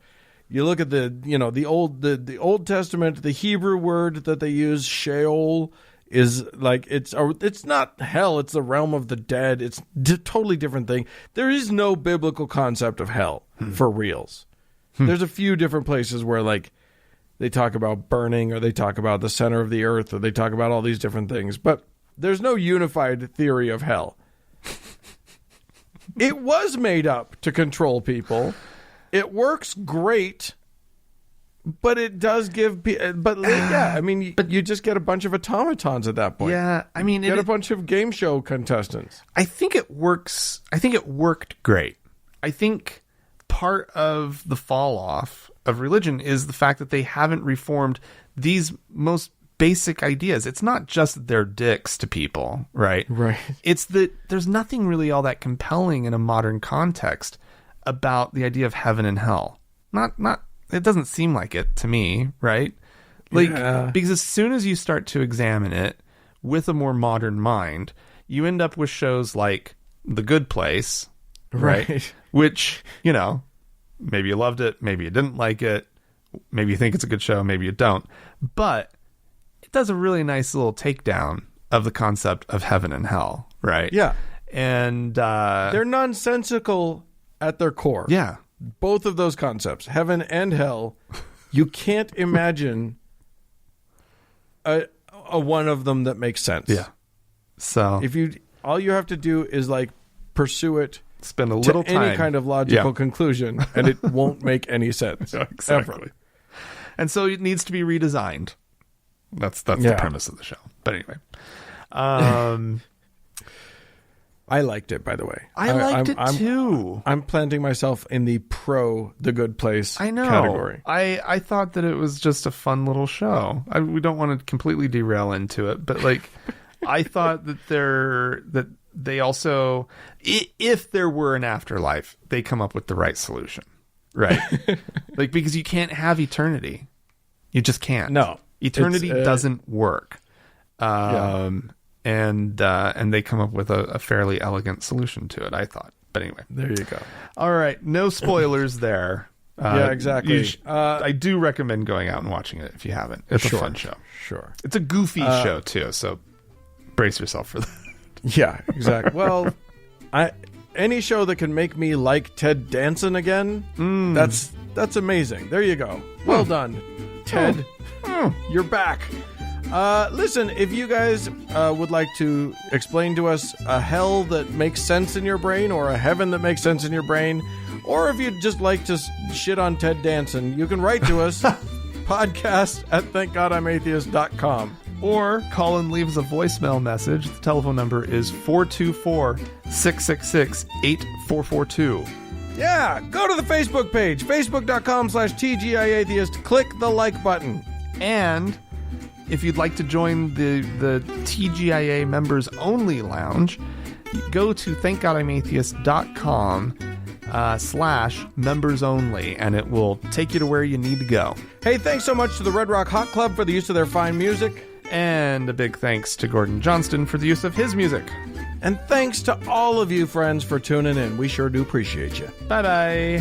you look at the Old Testament, the Hebrew word that they use, Sheol, is it's not hell, it's the realm of the dead. It's a totally different thing. There is no biblical concept of hell for reals. There's a few different places where they talk about burning, or they talk about the center of the earth, or they talk about all these different things, but there's no unified theory of hell. It was made up to control people. It works great, but it does give. But you just get a bunch of automatons at that point. Yeah, I mean, get a bunch of game show contestants. I think it works. I think it worked great. I think part of the fall off of religion is the fact that they haven't reformed these most basic ideas. It's not just that they're dicks to people, right? Right. It's that there's nothing really all that compelling in a modern context about the idea of heaven and hell. Not it doesn't seem like it to me, right? Because as soon as you start to examine it with a more modern mind, you end up with shows like The Good Place, right? Which, maybe you loved it, maybe you didn't like it, maybe you think it's a good show, maybe you don't. But it does a really nice little takedown of the concept of heaven and hell, right? Yeah. And they're nonsensical at their core. Yeah. Both of those concepts, heaven and hell, you can't imagine a one of them that makes sense. Yeah. So all you have to do is pursue it, spend a little time, any kind of logical conclusion, and it won't make any sense. Exactly. Ever. And so it needs to be redesigned. That's the premise of the show. But anyway, I liked it, by the way. I liked it too. I'm planting myself in the The Good Place category. I thought that it was just a fun little show. We don't want to completely derail into it, but I thought that they also, if there were an afterlife, they come up with the right solution, right? Because you can't have eternity. You just can't. No. Eternity doesn't work. and they come up with a fairly elegant solution to it, I thought. But anyway, There you go. all right, no spoilers there. Yeah, exactly. I do recommend going out and watching it if you haven't. It's a fun show. Sure. It's a goofy show too, so brace yourself for that. Yeah, exactly. Well, any show that can make me like Ted Danson again, that's amazing. There you go. Well done, Ted. You're back. Listen, if you guys would like to explain to us a hell that makes sense in your brain or a heaven that makes sense in your brain, or if you'd just like to shit on Ted Danson, you can write to us, podcast@thankgodimatheist.com. Or Colin leaves a voicemail message. The telephone number is 424-666-8442. Yeah, go to the Facebook page, facebook.com/TGIAtheist. Click the like button. And if you'd like to join the TGIA members only lounge, go to thankgodimatheist.com /members only, and it will take you to where you need to go. Hey, thanks so much to the Red Rock Hot Club for the use of their fine music. And a big thanks to Gordon Johnston for the use of his music. And thanks to all of you friends for tuning in. We sure do appreciate you. Bye-bye.